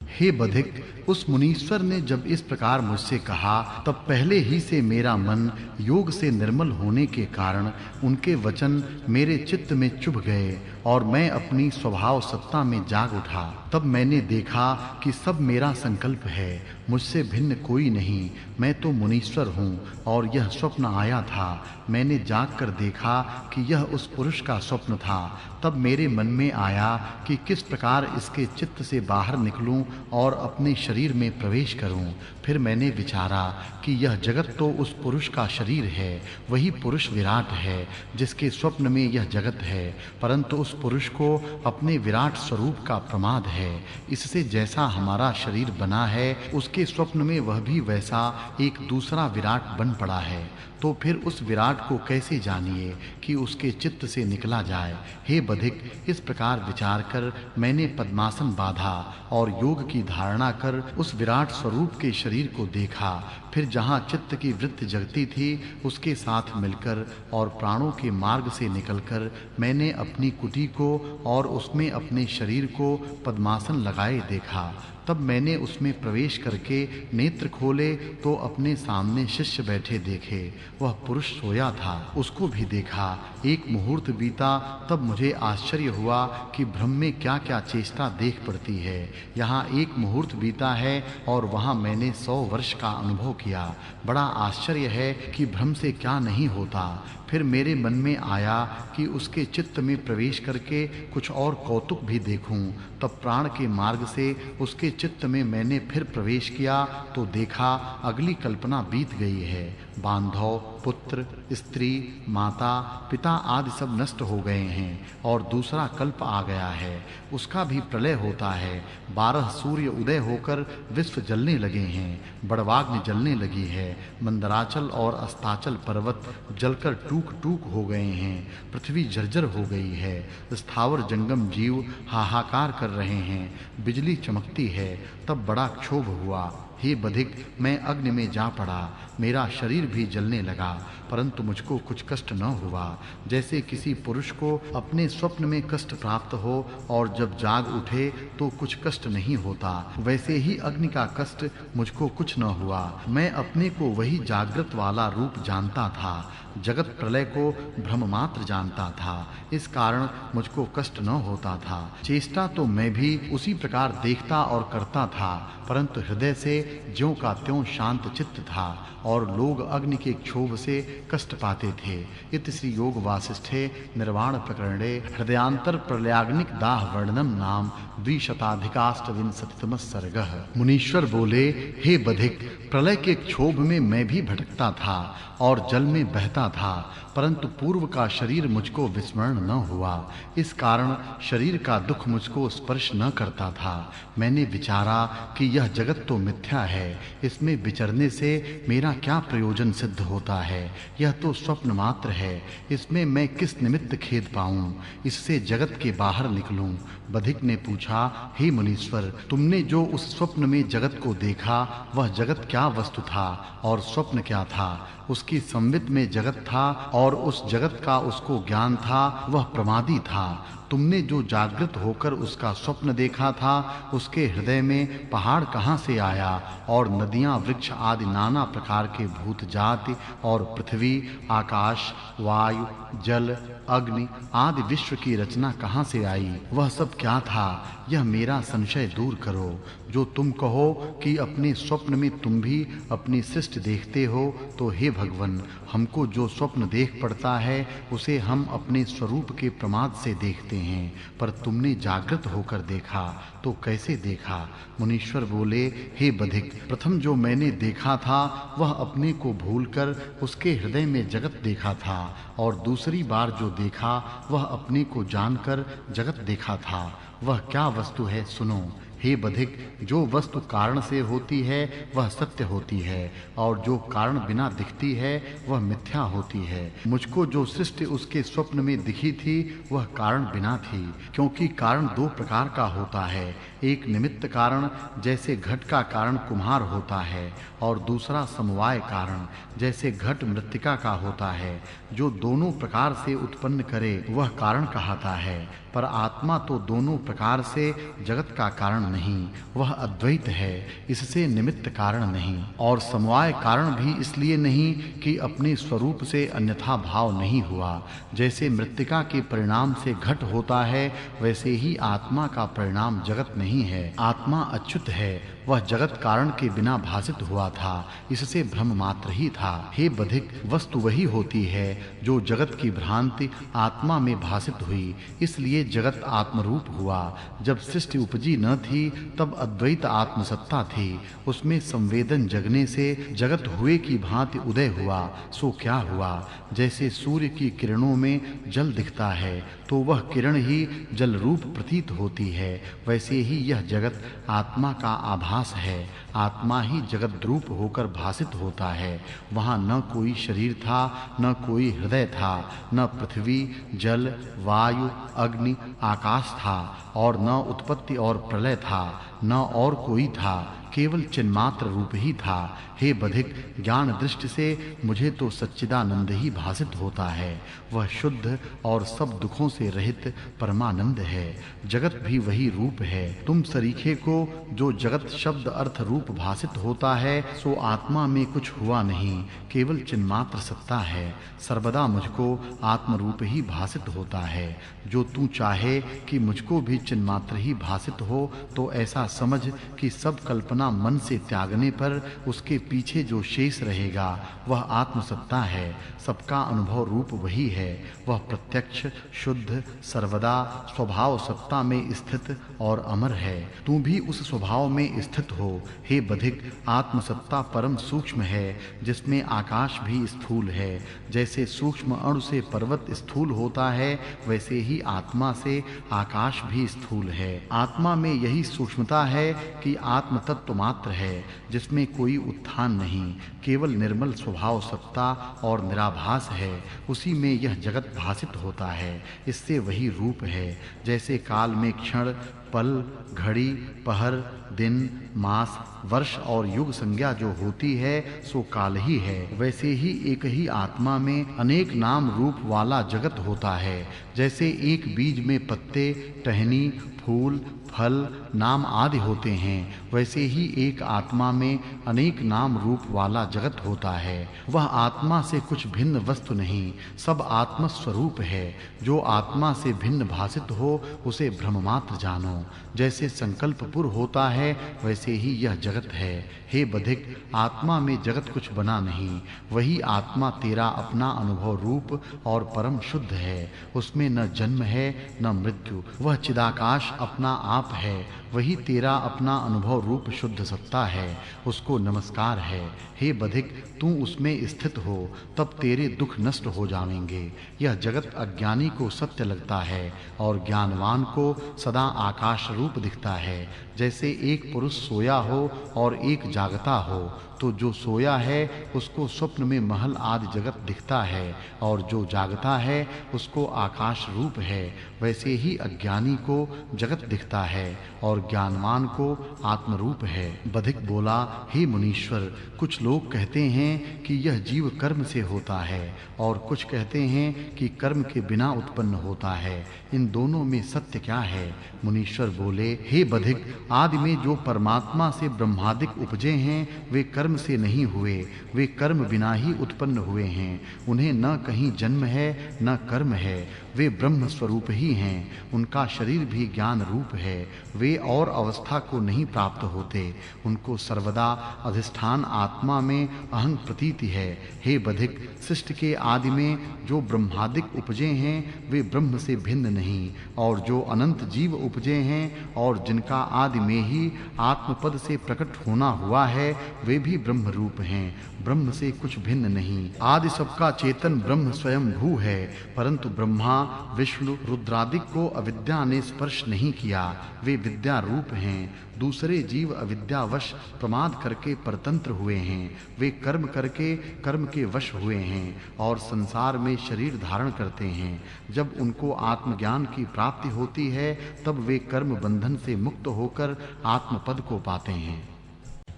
हे बधिक, उस मुनीश्वर ने जब इस प्रकार मुझसे कहा, तब पहले ही से मेरा मन योग से निर्मल होने के कारण उनके वचन मेरे चित्त में चुभ गए और मैं अपनी स्वभाव सत्ता में जाग उठा। तब मैंने देखा कि सब मेरा संकल्प है, मुझसे भिन्न कोई नहीं। मैं तो मुनीश्वर हूँ और यह स्वप्न आया था। मैंने जाग कर देखा कि यह उस पुरुष का स्वप्न था। तब मेरे मन में आया कि किस प्रकार इसके चित्त से बाहर निकलूं और अपने शरीर में प्रवेश करूं। फिर मैंने विचारा कि यह जगत तो उस पुरुष का शरीर है, वही पुरुष विराट है, जिसके स्वप्न में यह जगत है, परंतु उस पुरुष को अपने विराट स्वरूप का प्रमाद है। इससे जैसा हमारा शरीर बना है, उसके स्वप्न में वह भी वैसा एक दूसरा विराट बन पड़ा है। तो फिर उस विराट को कैसे जानिए कि उसके चित्त से निकला जाए। हे बधिक, इस प्रकार विचार कर मैंने पद्मासन बांधा और योग की धारणा कर उस विराट स्वरूप के शरीर को देखा। फिर जहाँ चित्त की वृत्ति जगती थी, उसके साथ मिलकर और प्राणों के मार्ग से निकलकर मैंने अपनी कुटी को और उसमें अपने शरीर को पद्मासन लगाए देखा। तब मैंने उसमें प्रवेश करके नेत्र खोले तो अपने सामने शिष्य बैठे देखे। वह पुरुष सोया था, उसको भी देखा। एक मुहूर्त बीता, तब मुझे आश्चर्य हुआ कि भ्रम में क्या-क्या चेष्टा देख पड़ती है। यहाँ एक मुहूर्त बीता है और वहाँ मैंने 100 वर्ष का अनुभव किया। बड़ा आश्चर्य है कि भ्रम से क्या नहीं होता। फिर मेरे मन में आया कि उसके चित्त में प्रवेश करके कुछ और कौतुक भी देखूं। तब प्राण के मार्ग से उसके चित्त में मैंने फिर प्रवेश किया तो देखा अगली कल्पना बीत गई है। बांधव, पुत्र, स्त्री, माता, पिता आदि सब नष्ट हो गए हैं और दूसरा कल्प आ गया है, उसका भी प्रलय होता है। 12 सूर्य उदय होकर विश्व जलने लगे हैं, बड़वाग्नि जलने लगी है, मंदराचल और अस्ताचल पर्वत जलकर टूक-टूक हो गए हैं, पृथ्वी जर्जर हो गई है, स्थावर जंगम जीव हाहाकार कर रहे हैं, बिजली चमकती है। तब बड़ा क्षोभ हुआ। हे बधिक, मैं अग्नि में जा पड़ा, मेरा शरीर भी जलने लगा, परंतु मुझको कुछ कष्ट न हुआ। जैसे किसी पुरुष को अपने स्वप्न में कष्ट प्राप्त हो और जब जाग उठे तो कुछ कष्ट नहीं होता, वैसे ही अग्नि का कष्ट मुझको कुछ न हुआ। मैं अपने को वही जागृत वाला रूप जानता था, जगत प्रलय को भ्रम मात्र जानता था, इस कारण मुझको कष्ट न होता था। चेष्टा तो मैं भी उसी प्रकार देखता और करता था, परंतु हृदय से ज्यों का त्यों शांत चित्त था और लोग अग्नि के क्षोभ से कष्ट पाते थे। इति श्री योग वासिष्ठे निर्वाण प्रकरणे हृदयांतर प्रलयाग्निक दाह वर्णनम नाम 200 सर्गः। मुनीश्वर बोले, हे बधिक, प्रलय के क्षोभ में मैं भी भटकता था और जल में बहता था, परंतु पूर्व का शरीर मुझको विस्मरण न हुआ। इस कारण शरीर का दुख मुझको स्पर्श न करता था। मैंने विचारा कि यह जगत तो मिथ्या है, इसमें विचरने से मेरा क्या प्रयोजन सिद्ध होता है। यह तो स्वप्न मात्र है, इसमें मैं किस निमित्त खेद पाऊं, इससे जगत के बाहर निकलूं। बधिक ने पूछा, हे मुनीश्वर, तुमने जो उस स्वप्न में जगत को देखा, वह जगत क्या वस्तु था और स्वप्न क्या था? उसकी संवित में जगत था और उस जगत का उसको ज्ञान था, वह प्रमादी था। तुमने जो जागृत होकर उसका स्वप्न देखा था, उसके हृदय में पहाड़ कहाँ से आया और नदियां, वृक्ष आदि नाना प्रकार के भूत जाति और पृथ्वी, आकाश, वायु, जल, अग्नि आदि विश्व की रचना कहां से आई? वह सब क्या था? यह मेरा संशय दूर करो। जो तुम कहो कि अपने स्वप्न में तुम भी अपनी सृष्टि देखते हो, तो हे भगवन, हमको जो स्वप्न देख पड़ता है उसे हम अपने स्वरूप के प्रमाद से देखते हैं, पर तुमने जागृत होकर देखा तो कैसे देखा? मुनीश्वर बोले, हे बधिक, प्रथम जो मैंने देखा था वह अपने को भूलकर उसके हृदय में जगत देखा था, और दूसरी बार जो देखा वह अपने को जानकर जगत देखा था। वह क्या वस्तु है, सुनो। हे बधिक, जो वस्तु कारण से होती है वह सत्य होती है, और जो कारण बिना दिखती है वह मिथ्या होती है। मुझको जो सृष्टि उसके स्वप्न में दिखी थी वह कारण बिना थी, क्योंकि कारण दो प्रकार का होता है। एक निमित्त कारण, जैसे घट का कारण कुम्हार होता है, और दूसरा समवाय कारण, जैसे घट मृत्तिका का होता है। जो दोनों प्रकार से उत्पन्न करे वह कारण कहलाता है, पर आत्मा तो दोनों प्रकार से जगत का कारण नहीं, वह अद्वैत है, इससे निमित्त कारण नहीं। और समवाय कारण भी इसलिए नहीं कि अपने स्वरूप से अन्यथा भाव नहीं हुआ। जैसे मृत्तिका के परिणाम से घट होता है, वैसे ही आत्मा का परिणाम जगत नहीं है। आत्मा अच्युत है, वह जगत कारण के बिना भासित हुआ था, इससे भ्रम मात्र ही था। हे बधिक, वस्तु वही होती है जो जगत की भ्रांति आत्मा में भासित हुई, इसलिए जगत आत्मरूप हुआ। जब सृष्टि उपजी न थी तब अद्वैत आत्मसत्ता थी, उसमें संवेदन जगने से जगत हुए की भांति उदय हुआ। सो क्या हुआ? जैसे सूर्य की किरणों में जल दिखता है तो वह किरण ही जल रूप प्रतीत होती है, वैसे ही यह जगत आत्मा का आभास है। आत्मा ही जगत रूप होकर भासित होता है। वहाँ न कोई शरीर था, न कोई हृदय था, न पृथ्वी, जल, वायु, अग्नि, आकाश था, और न उत्पत्ति और प्रलय था, न और कोई था, केवल चिन्मात्र रूप ही था। हे बधिक, ज्ञान दृष्टि से मुझे तो सच्चिदानंद ही भासित होता है। वह शुद्ध और सब दुखों से रहित परमानंद है। जगत भी वही रूप है। तुम सरीखे को जो जगत शब्द अर्थ रूप भासित होता है, सो आत्मा में कुछ हुआ नहीं, केवल चिन्मात्र सत्ता है। सर्वदा मुझको आत्म रूप ही भासित होता है। जो तू चाहे कि मुझको भी चिन्मात्र ही भासित हो, तो ऐसा समझ कि सब कल्पना मन से त्यागने पर उसके पीछे जो शेष रहेगा वह आत्मसत्ता है। सबका अनुभव रूप वही है। वह प्रत्यक्ष, शुद्ध, सर्वदा स्वभाव सत्ता में स्थित और अमर है। तू भी उस स्वभाव में स्थित हो। हे बधिक, आत्मसत्ता परम सूक्ष्म है, जिसमें आकाश भी स्थूल है। जैसे सूक्ष्म अणु से पर्वत स्थूल होता है, वैसे ही आत्मा से आकाश भी स्थूल है। आत्मा में यही सूक्ष्मता है कि आत्म तत्व मात्र है, जिसमें कोई उत्थान नहीं, केवल निर्मल स्वभाव सत्ता और निराभास है। उसी में यह जगत भासित होता है। इससे वही रूप है। जैसे काल में क्षण, पल, घड़ी, पहर, दिन, मास, वर्ष और युग संज्ञा जो होती है सो काल ही है, वैसे ही एक ही आत्मा में अनेक नाम रूप वाला जगत होता है। जैसे एक बीज में पत्ते, टहनी, फूल, फल, नाम आदि होते हैं, वैसे ही एक आत्मा में अनेक नाम रूप वाला जगत होता है। वह आत्मा से कुछ भिन्न वस्तु नहीं, सब आत्म स्वरूप है। जो आत्मा से भिन्न भासित हो उसे भ्रम मात्र जानो। जैसे संकल्पपुर होता है, वैसे ही यह जगत है। हे बधिक, आत्मा में जगत कुछ बना नहीं, वही आत्मा तेरा अपना अनुभव रूप और परम शुद्ध है। उसमें न जन्म है न मृत्यु, वह चिदाकाश अपना आप है। वही तेरा अपना अनुभव रूप शुद्ध सत्ता है, उसको नमस्कार है। हे बधिक, तू उसमें स्थित हो, तब तेरे दुख नष्ट हो जाएंगे। यह जगत अज्ञानी को सत्य लगता है और ज्ञानवान को सदा आकाश रूप दिखता है। जैसे एक पुरुष सोया हो और एक जागता हो, तो जो सोया है उसको स्वप्न में महल आदि जगत दिखता है और जो जागता है उसको आकाश रूप है। वैसे ही अज्ञानी को जगत दिखता है और ज्ञानवान को आत्म रूप है। बधिक बोला, हे मुनीश्वर, कुछ लोग कहते हैं कि यह जीव कर्म से होता है और कुछ कहते हैं कि कर्म के बिना उत्पन्न होता है। इन दोनों में सत्य क्या है? मुनीश्वर बोले, हे बधिक, आदि में जो परमात्मा से ब्रह्मादिक उपजे हैं वे कर्म से नहीं हुए, वे कर्म बिना ही उत्पन्न हुए हैं। उन्हें न कहीं जन्म है न कर्म है, वे ब्रह्म स्वरूप ही हैं। उनका शरीर भी ज्ञान रूप है, वे और अवस्था को नहीं प्राप्त होते। उनको सर्वदा अधिष्ठान आत्मा में अहं प्रतीति है। हे बधिक, सृष्टि के आदि में जो ब्रह्मादिक उपजे हैं वे ब्रह्म से भिन्न नहीं, और जो अनंत जीव उपजे हैं और जिनका आदि में ही आत्मपद से प्रकट होना हुआ है वे भी ब्रह्म रूप हैं, ब्रह्म से कुछ भिन्न नहीं। आदि सबका चेतन ब्रह्म स्वयं भू है, परंतु ब्रह्मा, विष्णु, रुद्रादि को अविद्या ने स्पर्श नहीं किया, वे विद्या रूप हैं। दूसरे जीव अविद्यावश प्रमाद करके परतंत्र हुए हैं, वे कर्म करके कर्म के वश हुए हैं और संसार में शरीर धारण करते हैं। जब उनको आत्मज्ञान की प्राप्ति होती है तब वे कर्म बंधन से मुक्त होकर आत्मपद को पाते हैं।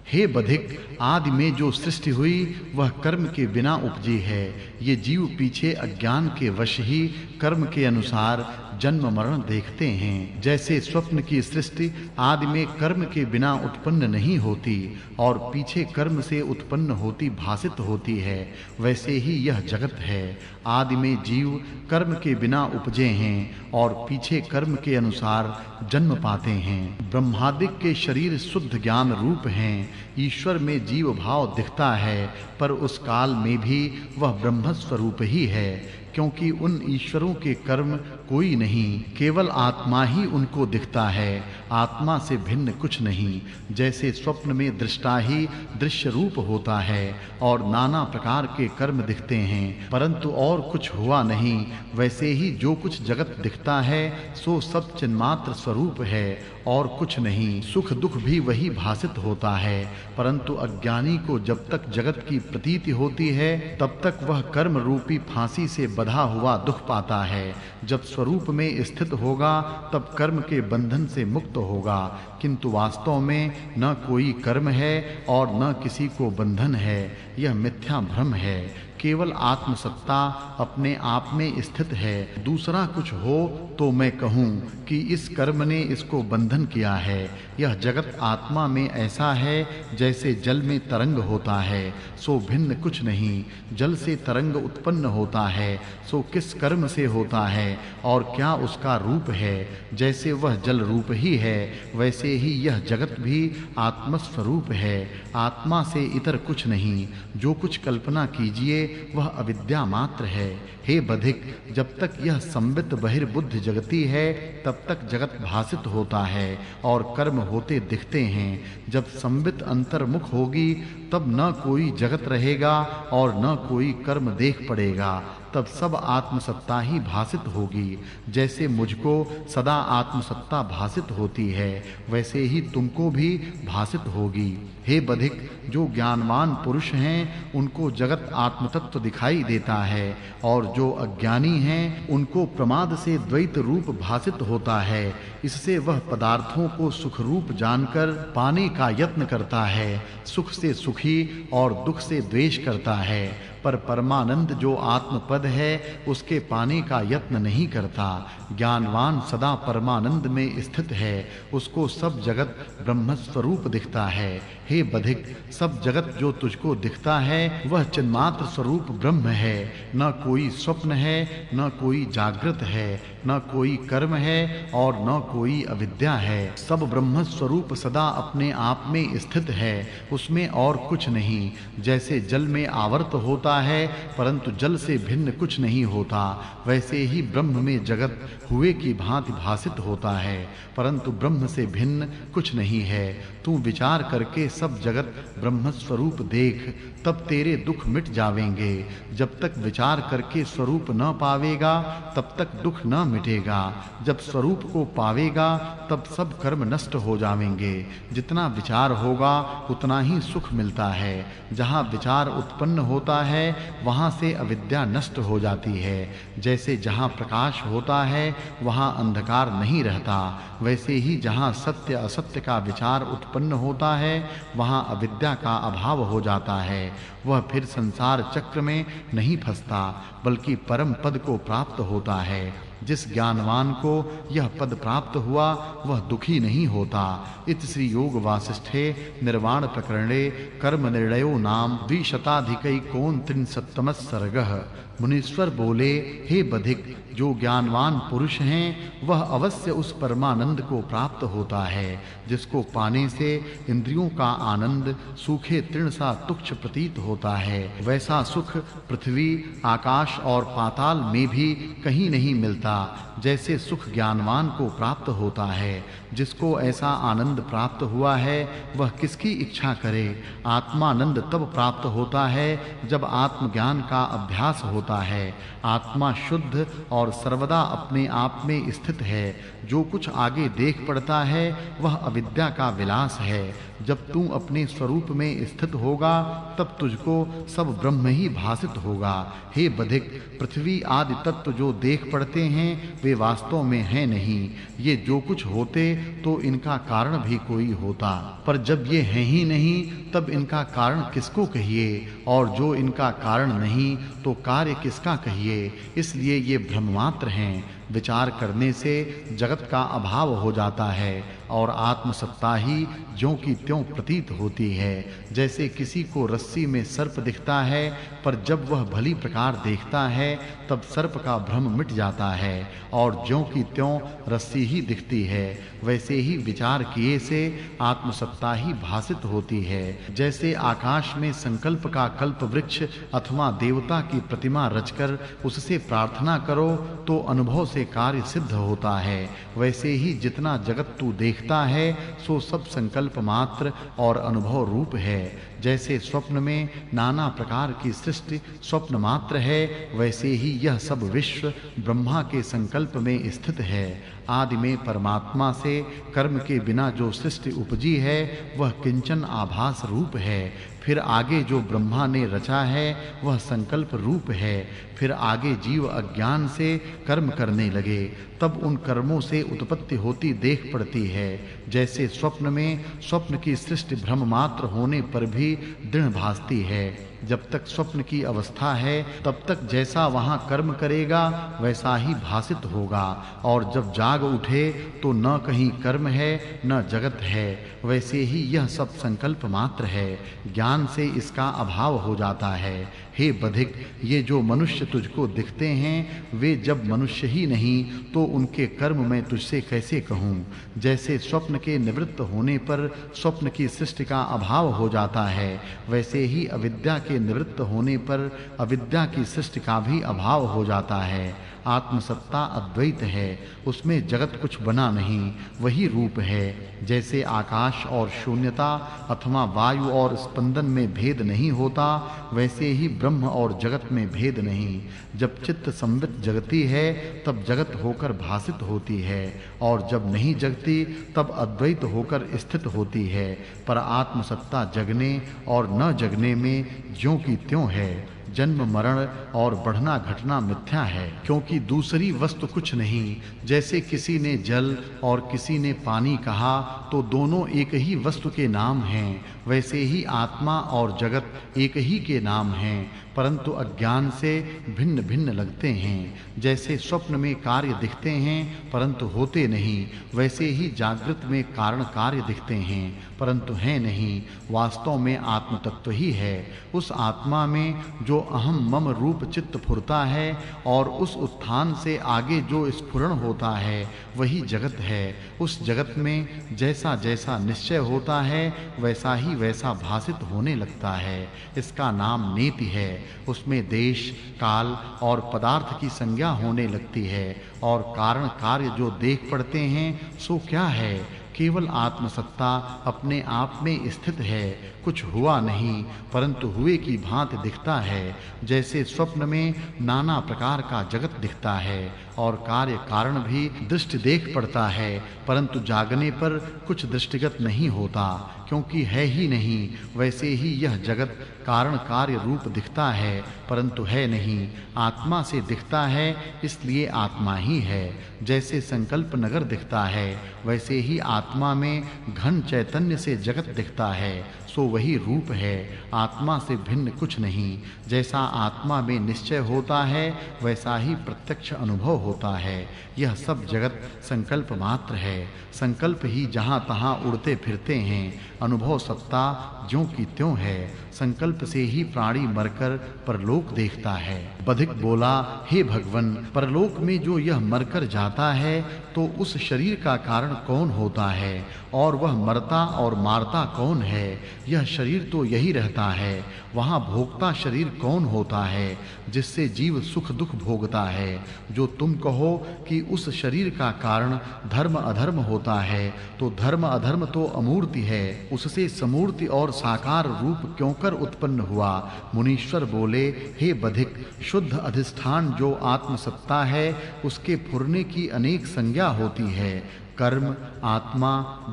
हे बधिक, आदि में जो सृष्टि हुई वह कर्म के बिना उपजी है। ये जीव पीछे अज्ञान के वश ही कर्म के अनुसार जन्म मरण देखते हैं। जैसे स्वप्न की सृष्टि आदि में कर्म के बिना उत्पन्न नहीं होती और पीछे कर्म से उत्पन्न होती भासित होती है, वैसे ही यह जगत है। आदि में जीव कर्म के बिना उपजे हैं और पीछे कर्म के अनुसार जन्म पाते हैं। ब्रह्मादिक के शरीर शुद्ध ज्ञान रूप हैं। ईश्वर में जीव भाव दिखता है, पर उस काल में भी वह ब्रह्म स्वरूप ही है, क्योंकि उन ईश्वरों के कर्म कोई नहीं, केवल आत्मा ही उनको दिखता है, आत्मा से भिन्न कुछ नहीं। जैसे स्वप्न में दृष्टा ही दृश्य रूप होता है और नाना प्रकार के कर्म दिखते हैं परंतु और कुछ हुआ नहीं, वैसे ही जो कुछ जगत दिखता है सो सब चिन्मात्र स्वरूप है और कुछ नहीं। सुख दुख भी वही भासित होता है, परंतु अज्ञानी को जब तक जगत की प्रतीति होती है तब तक वह कर्म रूपी फांसी से बंधा हुआ दुख पाता है। जब स्वरूप में स्थित होगा तब कर्म के बंधन से मुक्त होगा, किंतु वास्तव में न कोई कर्म है और न किसी को बंधन है। यह मिथ्या भ्रम है। केवल आत्मसत्ता अपने आप में स्थित है। दूसरा कुछ हो तो मैं कहूँ कि इस कर्म ने इसको बंधन किया है। यह जगत आत्मा में ऐसा है जैसे जल में तरंग होता है, सो भिन्न कुछ नहीं। जल से तरंग उत्पन्न होता है, सो किस कर्म से होता है और क्या उसका रूप है? जैसे वह जल रूप ही है, वैसे ही यह जगत भी आत्मस्वरूप है, आत्मा से इतर कुछ नहीं। जो कुछ कल्पना कीजिए वह अविद्या मात्र है। हे बधिक, जब तक यह संबित बहिर्बुद्ध जगती है तब तक जगत भासित होता है और कर्म होते दिखते हैं। जब संबित अंतर्मुख होगी तब न कोई जगत रहेगा और न कोई कर्म देख पड़ेगा, तब सब आत्मसत्ता ही भासित होगी। जैसे मुझको सदा आत्मसत्ता भासित होती है वैसे ही तुमको भी भासित होगी। हे बधिक, जो ज्ञानवान पुरुष हैं उनको जगत आत्मतत्व दिखाई देता है और जो अज्ञानी हैं उनको प्रमाद से द्वैत रूप भासित होता है। इससे वह पदार्थों को सुख रूप जानकर पाने का यत्न करता है, सुख से सुखी और दुख से द्वेष करता है, पर परमानंद जो आत्मपद है उसके पाने का यत्न नहीं करता। ज्ञानवान सदा परमानंद में स्थित है, उसको सब जगत ब्रह्म स्वरूप दिखता है। हे बधिक, सब जगत जो तुझको दिखता है वह चिन्मात्र स्वरूप ब्रह्म है। न कोई स्वप्न है, न कोई जागृत है, न कोई कर्म है और न कोई अविद्या है। सब ब्रह्म स्वरूप सदा अपने आप में स्थित है, उसमें और कुछ नहीं। जैसे जल में आवर्त होता होता है परंतु जल से भिन्न कुछ नहीं होता, वैसे ही ब्रह्म में जगत हुए की भांति भासित होता है परंतु ब्रह्म से भिन्न कुछ नहीं है। तू विचार करके सब जगत ब्रह्म स्वरूप देख, तब तेरे दुख मिट जावेंगे। जब तक विचार करके स्वरूप न पावेगा तब तक दुख न मिटेगा। जब स्वरूप को पावेगा तब सब कर्म नष्ट हो जावेंगे। जितना विचार होगा उतना ही सुख मिलता है। जहाँ विचार उत्पन्न होता है वहाँ से अविद्या नष्ट हो जाती है। जैसे जहाँ प्रकाश होता है वहाँ अंधकार नहीं रहता, वैसे ही जहाँ सत्य असत्य का विचार उत्पन्न होता है वहाँ अविद्या का अभाव हो जाता है। वह फिर संसार चक्र में नहीं फंसता बल्कि परम पद को प्राप्त होता है। जिस ज्ञानवान को यह पद प्राप्त हुआ वह दुखी नहीं होता। इत श्री योग वासिष्ठे निर्वाण प्रकरणे कर्म निर्णयो नाम द्विशताधिकैकोनत्रिंशत्तमः सर्गः। मुनीश्वर बोले, हे बधिक, जो ज्ञानवान पुरुष हैं वह अवश्य उस परमानंद को प्राप्त होता है जिसको पाने से इंद्रियों का आनंद सूखे तृण सा तुच्छ प्रतीत होता है। वैसा सुख पृथ्वी, आकाश और पाताल में भी कहीं नहीं मिलता। जैसे सुख ज्ञानवान को प्राप्त होता है, जिसको ऐसा आनंद प्राप्त हुआ है वह किसकी इच्छा करे। आत्मानंद तब प्राप्त होता है जब आत्मज्ञान का अभ्यास होता है। आत्मा शुद्ध और सर्वदा अपने आप में स्थित है। जो कुछ आगे देख पड़ता है वह अविद्या का विलास है। जब तू अपने स्वरूप में स्थित होगा तब तुझको सब ब्रह्म ही भासित होगा। हे बधिक, पृथ्वी आदि तत्व जो देख पड़ते हैं वे वास्तव में हैं नहीं। ये जो कुछ होते तो इनका कारण भी कोई होता, पर जब ये हैं ही नहीं तब इनका कारण किसको कहिए, और जो इनका कारण नहीं तो कार्य किसका कहिए। इसलिए ये भ्रम मात्र हैं। विचार करने से जगत का अभाव हो जाता है और आत्मसत्ता ही ज्यों की त्यों प्रतीत होती है। जैसे किसी को रस्सी में सर्प दिखता है पर जब वह भली प्रकार देखता है तब सर्प का भ्रम मिट जाता है और ज्यों की त्यों रस्सी ही दिखती है। वैसे ही विचार किए से आत्मसत्ता ही भासित होती है। जैसे आकाश में संकल्प का कल्प वृक्ष अथवा देवता की प्रतिमा रचकर उससे प्रार्थना करो तो अनुभव से कार्य सिद्ध होता है, वैसे ही जितना जगत तू देखता है सो सब संकल्प मात्र और अनुभव रूप है। जैसे स्वप्न में नाना प्रकार की सृष्टि स्वप्न मात्र है, वैसे ही यह सब विश्व ब्रह्मा के संकल्प में स्थित है। आदि में परमात्मा से कर्म के बिना जो सृष्टि उपजी है वह किंचन आभास रूप है। फिर आगे जो ब्रह्मा ने रचा है वह संकल्प रूप है। फिर आगे जीव अज्ञान से कर्म करने लगे तब उन कर्मों से उत्पत्ति होती देख पड़ती है। जैसे स्वप्न में स्वप्न की सृष्टि भ्रम मात्र होने पर भी दृढ़ भासती है। जब तक स्वप्न की अवस्था है तब तक जैसा वहां कर्म करेगा वैसा ही भासित होगा, और जब जाग उठे तो न कहीं कर्म है न जगत है। वैसे ही यह सब संकल्प मात्र है। ज्ञान से इसका अभाव हो जाता है। हे बधिक, ये जो मनुष्य तुझको दिखते हैं वे जब मनुष्य ही नहीं तो उनके कर्म मैं तुझसे कैसे कहूँ। जैसे स्वप्न के निवृत्त होने पर स्वप्न की सृष्टि का अभाव हो जाता है, वैसे ही अविद्या के निवृत्त होने पर अविद्या की सृष्टि का भी अभाव हो जाता है। आत्मसत्ता अद्वैत है, उसमें जगत कुछ बना नहीं, वही रूप है। जैसे आकाश और शून्यता अथवा वायु और स्पंदन में भेद नहीं होता, वैसे ही ब्रह्म और जगत में भेद नहीं। जब चित्त संवित जगती है तब जगत होकर भासित होती है, और जब नहीं जगती तब अद्वैत होकर स्थित होती है। पर आत्मसत्ता जगने और न जगने में ज्यों की त्यों है। जन्म मरण और बढ़ना घटना मिथ्या है, क्योंकि दूसरी वस्तु कुछ नहीं। जैसे किसी ने जल और किसी ने पानी कहा तो दोनों एक ही वस्तु के नाम हैं, वैसे ही आत्मा और जगत एक ही के नाम हैं, परंतु अज्ञान से भिन्न भिन्न लगते हैं। जैसे स्वप्न में कार्य दिखते हैं परंतु होते नहीं, वैसे ही जागृत में कारण कार्य दिखते हैं परंतु हैं नहीं। वास्तव में आत्म तत्व ही है। उस आत्मा में जो अहम मम रूप चित्त फुरता है और उस उत्थान से आगे जो स्फुरण होता है वही जगत है। उस जगत में जैसा जैसा निश्चय होता है वैसा ही वैसा भासित होने लगता है। इसका नाम नेति है। उसमें देश, काल और पदार्थ की संज्ञा होने लगती है और कारण कार्य जो देख पड़ते हैं सो क्या है? केवल आत्मसत्ता अपने आप में स्थित है, कुछ हुआ नहीं परंतु हुए की भांति दिखता है। जैसे स्वप्न में नाना प्रकार का जगत दिखता है और कार्य कारण भी दृष्टि देख पड़ता है, परंतु जागने पर कुछ दृष्टिगत नहीं होता, क्योंकि है ही नहीं। वैसे ही यह जगत कारण कार्य रूप दिखता है परंतु है नहीं, आत्मा से दिखता है इसलिए आत्मा ही है। जैसे संकल्प नगर दिखता है वैसे ही आत्मा में घन चैतन्य से जगत दिखता है, सो वही रूप है, आत्मा से भिन्न कुछ नहीं। जैसा आत्मा में निश्चय होता है वैसा ही प्रत्यक्ष अनुभव होता है। यह सब जगत संकल्प मात्र है, संकल्प ही जहाँ तहाँ उड़ते फिरते हैं, अनुभव सत्ता ज्यों की त्यों है। संकल्प से ही प्राणी मरकर परलोक देखता है। बधिक बोला, हे भगवन, परलोक में जो यह मरकर जाता है तो उस शरीर का कारण कौन होता है और वह मरता और मारता कौन है? यह शरीर तो यही रहता है, वहाँ भोगता शरीर कौन होता है जिससे जीव सुख दुख भोगता है? जो तुम कहो कि उस शरीर का कारण धर्म अधर्म होता है, तो धर्म अधर्म तो अमूर्ति है, उससे समूर्ति और साकार रूप क्यों कर उत्पन्न हुआ? मुनीश्वर बोले, हे बधिक, शुद्ध अधिष्ठान जो आत्मसत्ता है उसके फुरने की अनेक संज्ञा होती है। कर्म, आत्मा,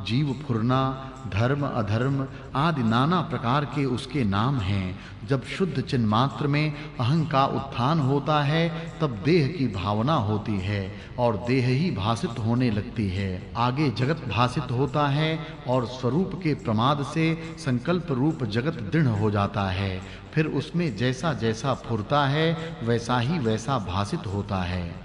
जीव फुरना, धर्म अधर्म आदि नाना प्रकार के उसके नाम हैं। जब शुद्ध चिन्मात्र में अहं का उत्थान होता है तब देह की भावना होती है और देह ही भासित होने लगती है। आगे जगत भासित होता है और स्वरूप के प्रमाद से संकल्प रूप जगत दृढ़ हो जाता है। फिर उसमें जैसा जैसा फुरता है वैसा ही वैसा भासित होता है।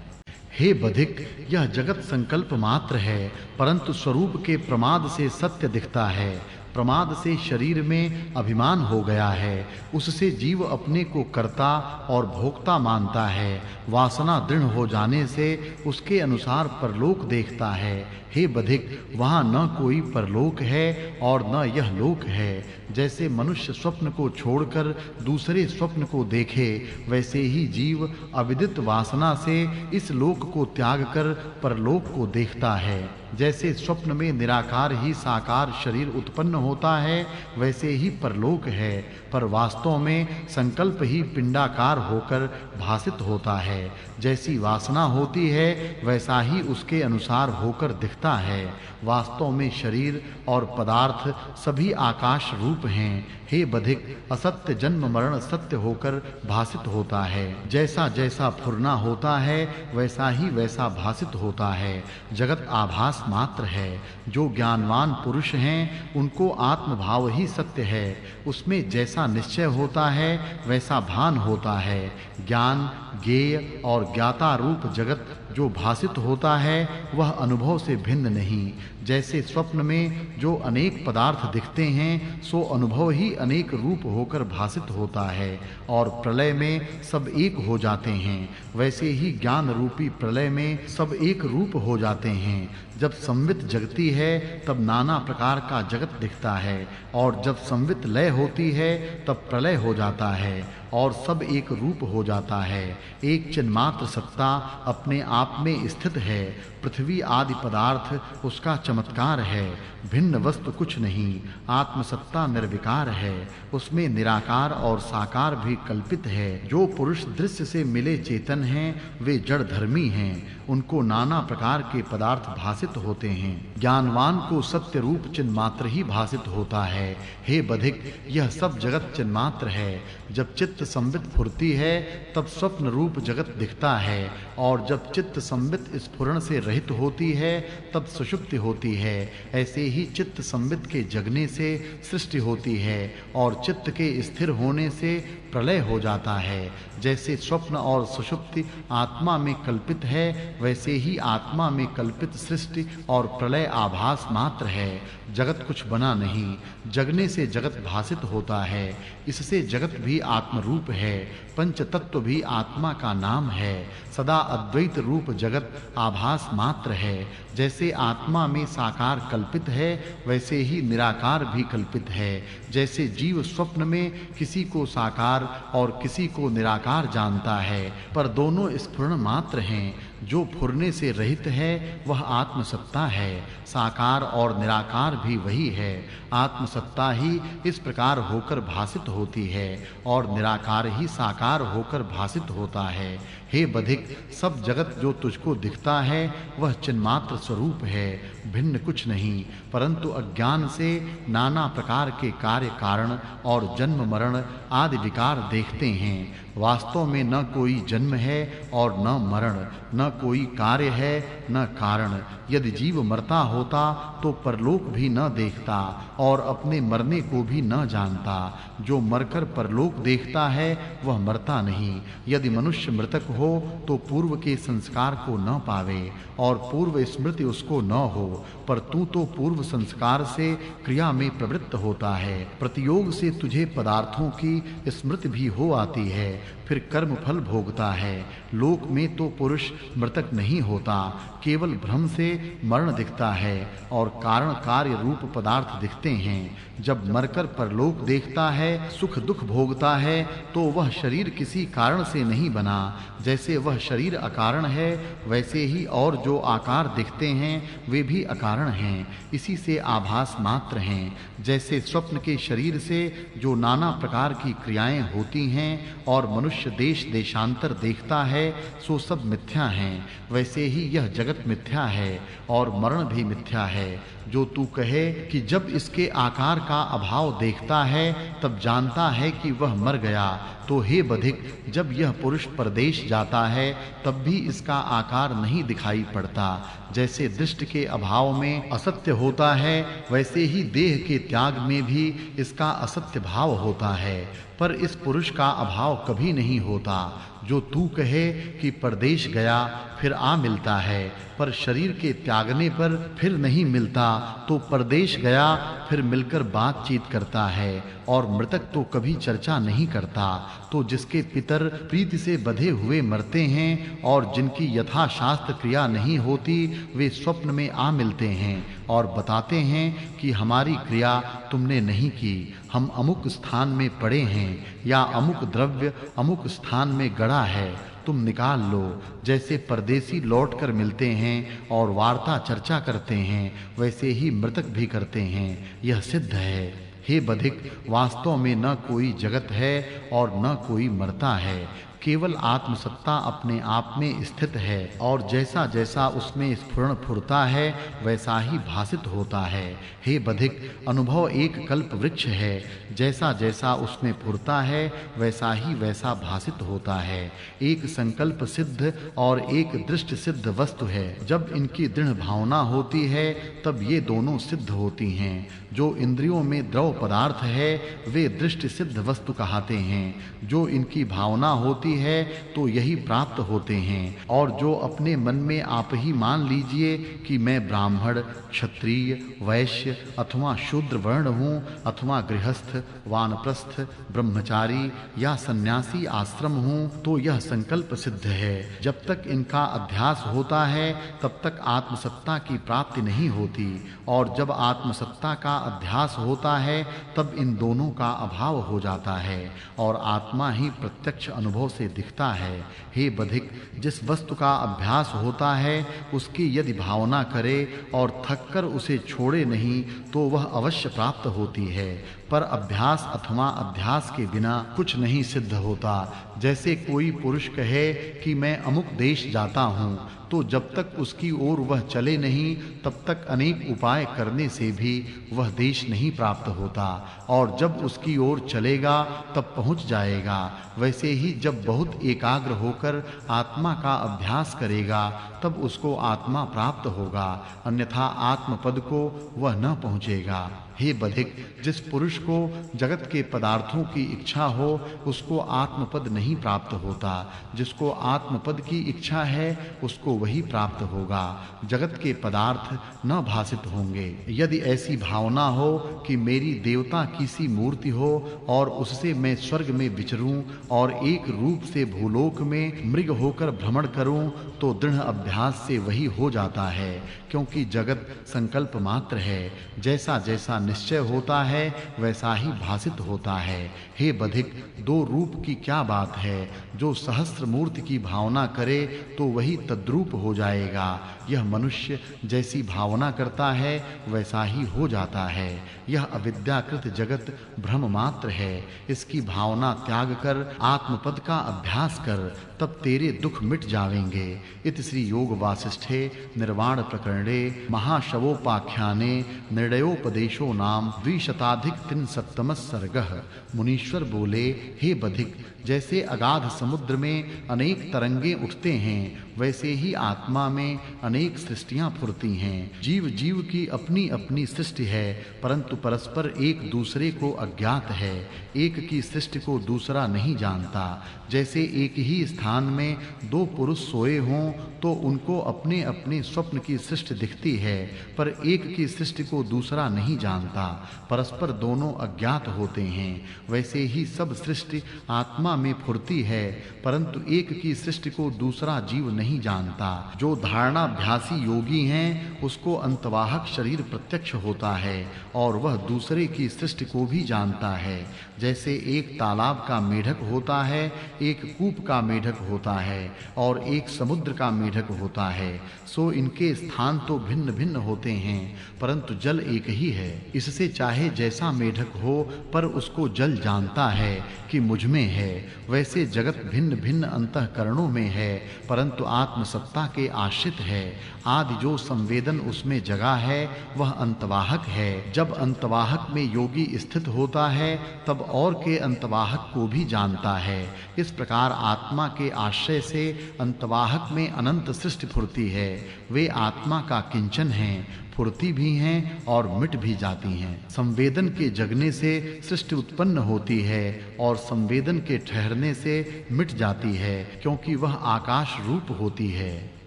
हे बधिक, यह जगत संकल्प मात्र है परंतु स्वरूप के प्रमाद से सत्य दिखता है। प्रमाद से शरीर में अभिमान हो गया है, उससे जीव अपने को कर्ता और भोक्ता मानता है। वासना दृढ़ हो जाने से उसके अनुसार परलोक देखता है। हे बधिक, वहाँ न कोई परलोक है और न यह लोक है। जैसे मनुष्य स्वप्न को छोड़कर दूसरे स्वप्न को देखे, वैसे ही जीव अविदित वासना से इस लोक को त्याग कर परलोक को देखता है। जैसे स्वप्न में निराकार ही साकार शरीर उत्पन्न होता है, वैसे ही परलोक है, पर वास्तव में संकल्प ही पिंडाकार होकर भासित होता है। जैसी वासना होती है वैसा ही उसके अनुसार होकर दिखता है। वास्तव में शरीर और पदार्थ सभी आकाश रूप हैं। हे बधिक, असत्य जन्म मरण सत्य होकर भासित होता है। जैसा जैसा फुरना होता है वैसा ही वैसा भासित होता है। जगत आभास मात्र है। जो ज्ञानवान पुरुष हैं उनको आत्म भाव ही सत्य है। उसमें जैसा निश्चय होता है वैसा भान होता है। ज्ञान, ज्ञेय और ज्ञाता रूप जगत जो भासित होता है वह अनुभव से भिन्न नहीं। जैसे स्वप्न में जो अनेक पदार्थ दिखते हैं सो अनुभव ही अनेक रूप होकर भासित होता है और प्रलय में सब एक हो जाते हैं, वैसे ही ज्ञान रूपी प्रलय में सब एक रूप हो जाते हैं। जब संवित जगती है तब नाना प्रकार का जगत दिखता है और जब संवित लय होती है तब प्रलय हो जाता है और सब एक रूप हो जाता है। एक चिन्मात्र सत्ता अपने आप में स्थित है। पृथ्वी आदि पदार्थ उसका चमत्कार है, भिन्न वस्तु कुछ नहीं। आत्मसत्ता निर्विकार है, उसमें निराकार और साकार भी कल्पित है। जो पुरुष दृश्य से मिले चेतन हैं वे जड़ धर्मी हैं, उनको नाना प्रकार के पदार्थ भासित होते हैं। ज्ञानवान को सत्य रूप चिन्मात्र ही भासित होता है। हे बधिक, यह सब जगत चिन्मात्र है। जब चित्त संवित फुरती है तब स्वप्न रूप जगत दिखता है और जब चित्त संवित स्फुरण से रहित होती है तब सुषुप्ति होती है। ऐसे ही चित्त संवित के जगने से सृष्टि होती है और चित्त के स्थिर होने से प्रलय हो जाता है। जैसे स्वप्न और सुषुप्ति आत्मा में कल्पित है वैसे ही आत्मा में कल्पित सृष्टि और प्रलय आभास मात्र है। जगत कुछ बना नहीं, जगने से जगत भासित होता है। इससे जगत भी आत्म रूप है, पंच तत्व भी आत्मा का नाम है। सदा अद्वैत रूप जगत आभास मात्र है। जैसे आत्मा में साकार कल्पित है वैसे ही निराकार भी कल्पित है। जैसे जीव स्वप्न में किसी को साकार साकार और किसी को निराकार जानता है, पर दोनों स्फुरण मात्र हैं। जो फुरने से रहित है वह आत्मसत्ता है। साकार और निराकार भी वही है। आत्मसत्ता ही इस प्रकार होकर भासित होती है और निराकार ही साकार होकर भासित होता है। हे बधिक, सब जगत जो तुझको दिखता है वह चिन्मात्र स्वरूप है, भिन्न कुछ नहीं, परंतु अज्ञान से नाना प्रकार के कार्य कारण और जन्म मरण आदि विकार देखते हैं। वास्तव में न कोई जन्म है और न मरण, न कोई कार्य है न कारण। यदि जीव मरता होता तो परलोक भी न देखता और अपने मरने को भी न जानता। जो मरकर परलोक देखता है वह मरता नहीं। यदि मनुष्य मृतक हो तो पूर्व के संस्कार को न पावे और पूर्व स्मृति उसको न हो, पर तू तो पूर्व संस्कार से क्रिया में प्रवृत्त होता है। प्रतियोग से तुझे पदार्थों की स्मृति भी हो आती है, फिर कर्म फल भोगता है। लोक में तो पुरुष मृतक नहीं होता, केवल भ्रम से मरण दिखता है और कारण कार्य रूप पदार्थ दिखते हैं। जब मरकर परलोक देखता है, सुख दुख भोगता है, तो वह शरीर किसी कारण से नहीं बना। जैसे वह शरीर अकारण है, वैसे ही और जो आकार दिखते हैं वे भी अकारण हैं, इसी से आभास मात्र हैं। जैसे स्वप्न के शरीर से जो नाना प्रकार की क्रियाएं होती हैं और मनुष्य देश देशांतर देखता है, सो सब मिथ्या हैं, वैसे ही यह जगत मिथ्या है और मरण भी मिथ्या है। जो तू कहे कि जब इसके आकार का अभाव देखता है तब जानता है कि वह मर गया, तो हे बधिक, जब यह पुरुष परदेश जाता है तब भी इसका आकार नहीं दिखाई पड़ता। जैसे दृष्टि के अभाव में असत्य होता है, वैसे ही देह के त्याग में भी इसका असत्य भाव होता है, पर इस पुरुष का अभाव कभी नहीं होता। जो तू कहे कि परदेश गया फिर आ मिलता है, पर शरीर के त्यागने पर फिर नहीं मिलता, तो परदेश गया फिर मिलकर बातचीत करता है और मृतक तो कभी चर्चा नहीं करता। तो जिसके पितर प्रीति से बंधे हुए मरते हैं और जिनकी यथा शास्त्र क्रिया नहीं होती, वे स्वप्न में आ मिलते हैं और बताते हैं कि हमारी क्रिया तुमने नहीं की, हम अमुक स्थान में पड़े हैं या अमुक द्रव्य अमुक स्थान में गड़ा है, तुम निकाल लो। जैसे परदेसी लौटकर मिलते हैं और वार्ता चर्चा करते हैं, वैसे ही मृतक भी करते हैं, यह सिद्ध है। हे बधिक, वास्तव में न कोई जगत है और न कोई मरता है, केवल आत्मसत्ता अपने आप में स्थित है और जैसा जैसा उसमें स्फुरण फुरता है वैसा ही भासित होता है। हे बधिक, अनुभव एक कल्प वृक्ष है, जैसा जैसा उसमें फुरता है वैसा ही वैसा भासित होता है। एक संकल्प सिद्ध और एक दृष्ट सिद्ध वस्तु है। जब इनकी दृढ़ भावना होती है तब ये दोनों सिद्ध होती हैं। जो इंद्रियों में द्रव पदार्थ है वे दृष्ट सिद्ध वस्तु कहते हैं। जो इनकी भावना होती है तो यही प्राप्त होते हैं। और जो अपने मन में आप ही मान लीजिए कि मैं ब्राह्मण, क्षत्रिय, वैश्य अथवा शूद्र वर्ण हूँ अथवा गृहस्थ, वानप्रस्थ, ब्रह्मचारी या सन्यासी आश्रम हूँ, तो यह संकल्प सिद्ध है। जब तक इनका अध्यास होता है तब तक आत्मसत्ता की प्राप्ति नहीं होती, और जब आत्मसत्ता का अध्यास होता है तब इन दोनों का अभाव हो जाता है और आत्मा ही प्रत्यक्ष अनुभव से दिखता है। हे बधिक, जिस वस्तु का अभ्यास होता है उसकी यदि भावना करे और थककर उसे छोड़े नहीं तो वह अवश्य प्राप्त होती है, पर अभ्यास अथवा अध्यास के बिना कुछ नहीं सिद्ध होता। जैसे कोई पुरुष कहे कि मैं अमुक देश जाता हूँ, तो जब तक उसकी ओर वह चले नहीं तब तक अनेक उपाय करने से भी वह देश नहीं प्राप्त होता, और जब उसकी ओर चलेगा तब पहुँच जाएगा। वैसे ही जब बहुत एकाग्र होकर आत्मा का अभ्यास करेगा तब उसको आत्मा प्राप्त होगा, अन्यथा आत्मपद को वह न पहुँचेगा। हे बधिक, जिस पुरुष को जगत के पदार्थों की इच्छा हो उसको आत्मपद नहीं प्राप्त होता। जिसको आत्मपद की इच्छा है उसको वही प्राप्त होगा। जगत के पदार्थ न भासित होंगे। यदि ऐसी भावना हो कि मेरी देवता की सी मूर्ति हो और उससे मैं स्वर्ग में विचरूं और एक रूप से भूलोक में मृग होकर भ्रमण करूं, तो दृढ़ अभ्यास से वही हो जाता है, क्योंकि जगत संकल्प मात्र है। जैसा जैसा निश्चय होता है वैसा ही भासित होता है। हे बधिक, दो रूप की क्या बात है? जो सहस्त्र मूर्ति की भावना करे तो वही तद्रूप हो जाएगा। यह मनुष्य जैसी भावना करता है वैसा ही हो जाता है। यह अविद्याकृत जगत भ्रम मात्र है। इसकी भावना त्याग कर आत्मपद का अभ्यास कर, तब तेरे दुख मिट जावेंगे। इति श्री योग वासिष्ठे निर्वाण प्रकरणे महाशवोपाख्याने निर्णयोपदेशो नाम द्विशताधिक 307 सर्गः। मुनीश्वर बोले, हे बधिक, जैसे अगाध समुद्र में अनेक तरंगे उठते हैं वैसे ही आत्मा में अनेक सृष्टियां फुरती हैं। जीव जीव की अपनी अपनी सृष्टि है, परंतु परस्पर एक दूसरे को अज्ञात है। एक की सृष्टि को दूसरा नहीं जानता। जैसे एक ही स्थान में दो पुरुष सोए हों तो उनको अपने अपने स्वप्न की सृष्टि दिखती है, पर एक की सृष्टि को दूसरा नहीं जानता। परस्पर दोनों अज्ञात होते हैं। वैसे ही सब सृष्टि आत्मा में फुरती है, परंतु एक की सृष्टि को दूसरा जीव नहीं जानता। जो धारणाभ्यासी योगी हैं उसको अंतवाहक शरीर प्रत्यक्ष होता है और वह दूसरे की सृष्टि को भी जानता है। जैसे एक तालाब का मेढक होता है, एक कूप का मेढक होता है और एक समुद्र का मेढक होता है, सो इनके स्थान तो भिन्न भिन्न होते हैं, परंतु जल एक ही है। इससे चाहे जैसा मेढक हो, पर उसको जल जानता है कि मुझ में है। वैसे जगत भिन्न भिन्न अंतःकरणों में है, परंतु आत्मसत्ता के आश्रित है। आदि जो संवेदन उसमें जगा है वह अंतवाहक है। जब अंतवाहक में योगी स्थित होता है तब और के अंतवाहक को भी जानता है। इस प्रकार आत्मा के आश्रय से अंतवाहक में अनंत सृष्टि फुरती है। वे आत्मा का किंचन हैं, फुरती भी हैं और मिट भी जाती हैं। संवेदन के जगने से सृष्टि उत्पन्न होती है और संवेदन के ठहरने से मिट जाती है, क्योंकि वह आकाश रूप होती है।